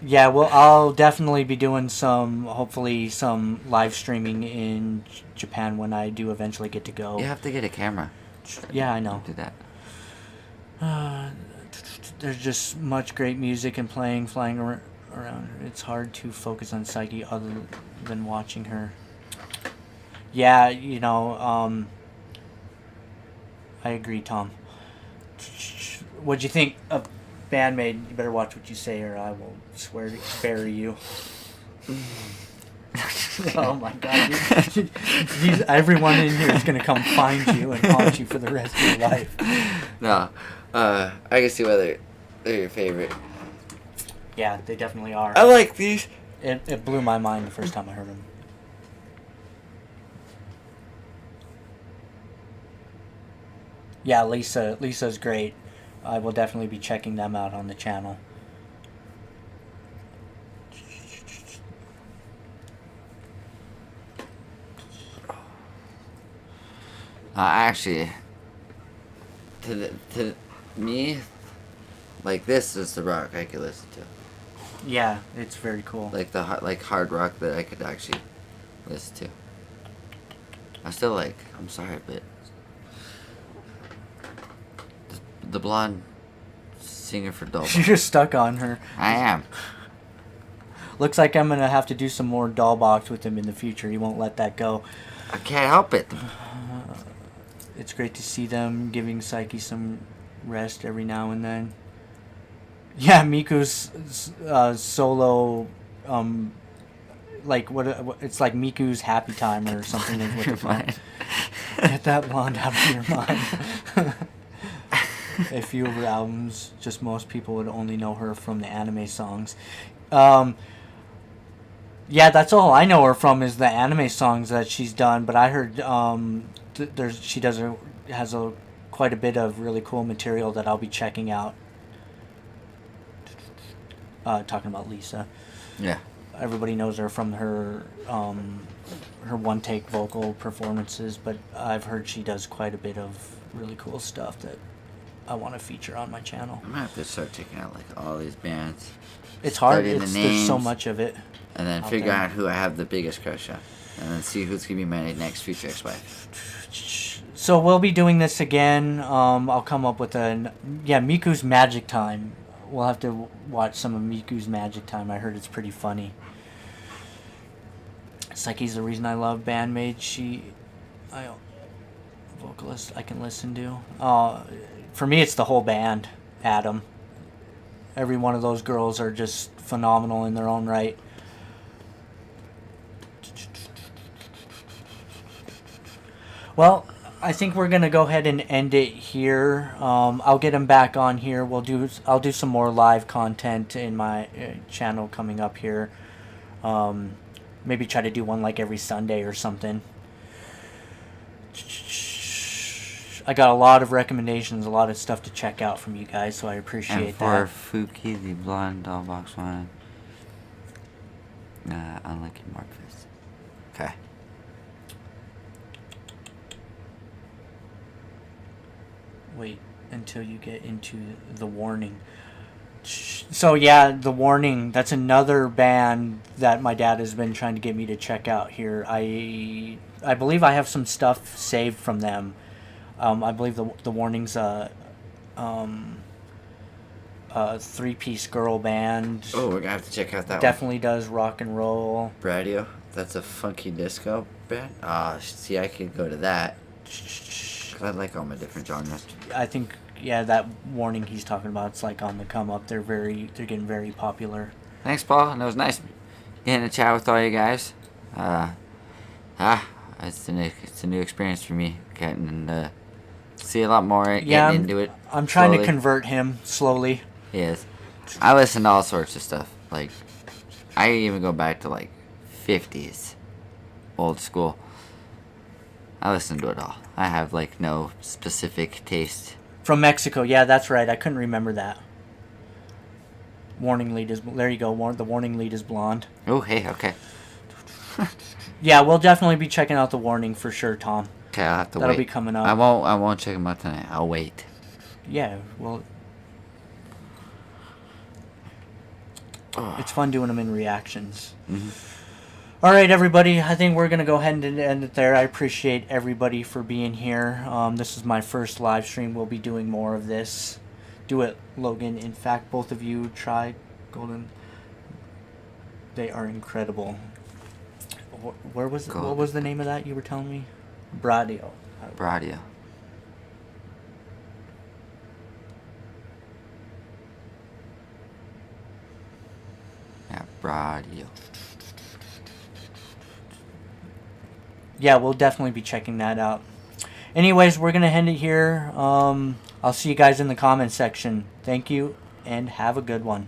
Yeah, well, I'll definitely be doing hopefully some live streaming in Japan when I do eventually get to go. You have to get a camera. Yeah, I know. Do that. There's just much great music and flying around. It's hard to focus on Psyche other than watching her. Yeah, I agree, Tom. What'd you think of Band-Maid? You better watch what you say or I will swear to bury you. Oh my god. Everyone in here is going to come find you and haunt you for the rest of your life. No. I can see whether they're your favorite. Yeah, they definitely are. I like these. It blew my mind the first time I heard them. Yeah, Lisa's great. I will definitely be checking them out on the channel. Actually, to me, like this is the rock I could listen to. Yeah, it's very cool. Like hard rock that I could actually listen to. I still I'm sorry, but the blonde singer for Dollbox. You're stuck on her. I am. Looks like I'm gonna have to do some more Dollbox with him in the future. He won't let that go. I can't help it. It's great to see them giving Psyche some rest every now and then. Yeah, Miku's solo, it's like Miku's Happy Time or something. Is what they're called. Get that blonde out of your mind. A few of her albums, just most people would only know her from the anime songs. Yeah, that's all I know her from is the anime songs that she's done. But I heard she has quite a bit of really cool material that I'll be checking out. Talking about Lisa. Yeah. Everybody knows her from her one take vocal performances, but I've heard she does quite a bit of really cool stuff that I want to feature on my channel. I'm gonna have to start checking out like all these bands. It's hard. Studying the There's so names, much of it. and then out figure there. out who I have the biggest crush on, and then see who's gonna be my next future ex-wife. So we'll be doing this again. I'll come up with Miku's Magic Time. We'll have to watch some of Miku's Magic Time. I heard it's pretty funny. Psyche's the reason I love Band-Maid. Vocalist I can listen to. For me, it's the whole band. Adam. Every one of those girls are just phenomenal in their own right. Well, I think we're gonna go ahead and end it here. I'll get him back on here. I'll do some more live content in my channel coming up here. Maybe try to do one like every Sunday or something. I got a lot of recommendations, a lot of stuff to check out from you guys, so I appreciate And for that. Fuki, the blonde doll box one, Unlucky Marcus. Okay. Wait until you get into the warning. So yeah, the warning. That's another band that my dad has been trying to get me to check out here. I believe I have some stuff saved from them. I believe the warning's a 3-piece girl band. Oh, we're gonna have to check out that Definitely does rock and roll. one. Radio. That's a funky disco band. See, I could go to that. 'Cause I like all my different genres. I think that warning he's talking about, it's like on the come up. They're getting very popular. Thanks, Paul. And it was nice getting to chat with all you guys. It's a new experience for me. Getting to see a lot more. Getting into it. I'm trying to slowly. convert him slowly. Yes. I listen to all sorts of stuff. Like, I even go back to like 50s, old school. I listen to it all. I have like no specific taste. From Mexico, yeah, that's right. I couldn't remember that. Warning lead is there. You go. The warning lead is blonde. Oh, hey, okay. Yeah, we'll definitely be checking out the warning for sure, Tom. Okay, I'll have to That'll wait. be coming up. I won't check them out tonight. I'll wait. Yeah, well, it's fun doing them in reactions. Mm-hmm. All right, everybody. I think we're gonna go ahead and end it there. I appreciate everybody for being here. This is my first live stream. We'll be doing more of this. Do it, Logan. In fact, both of you try Golden. They are incredible. Where was Golden. What was the name of that you were telling me? Bradio. Bradio. Yeah, Bradio. Yeah, we'll definitely be checking that out. Anyways, we're going to end it here. I'll see you guys in the comment section. Thank you, and have a good one.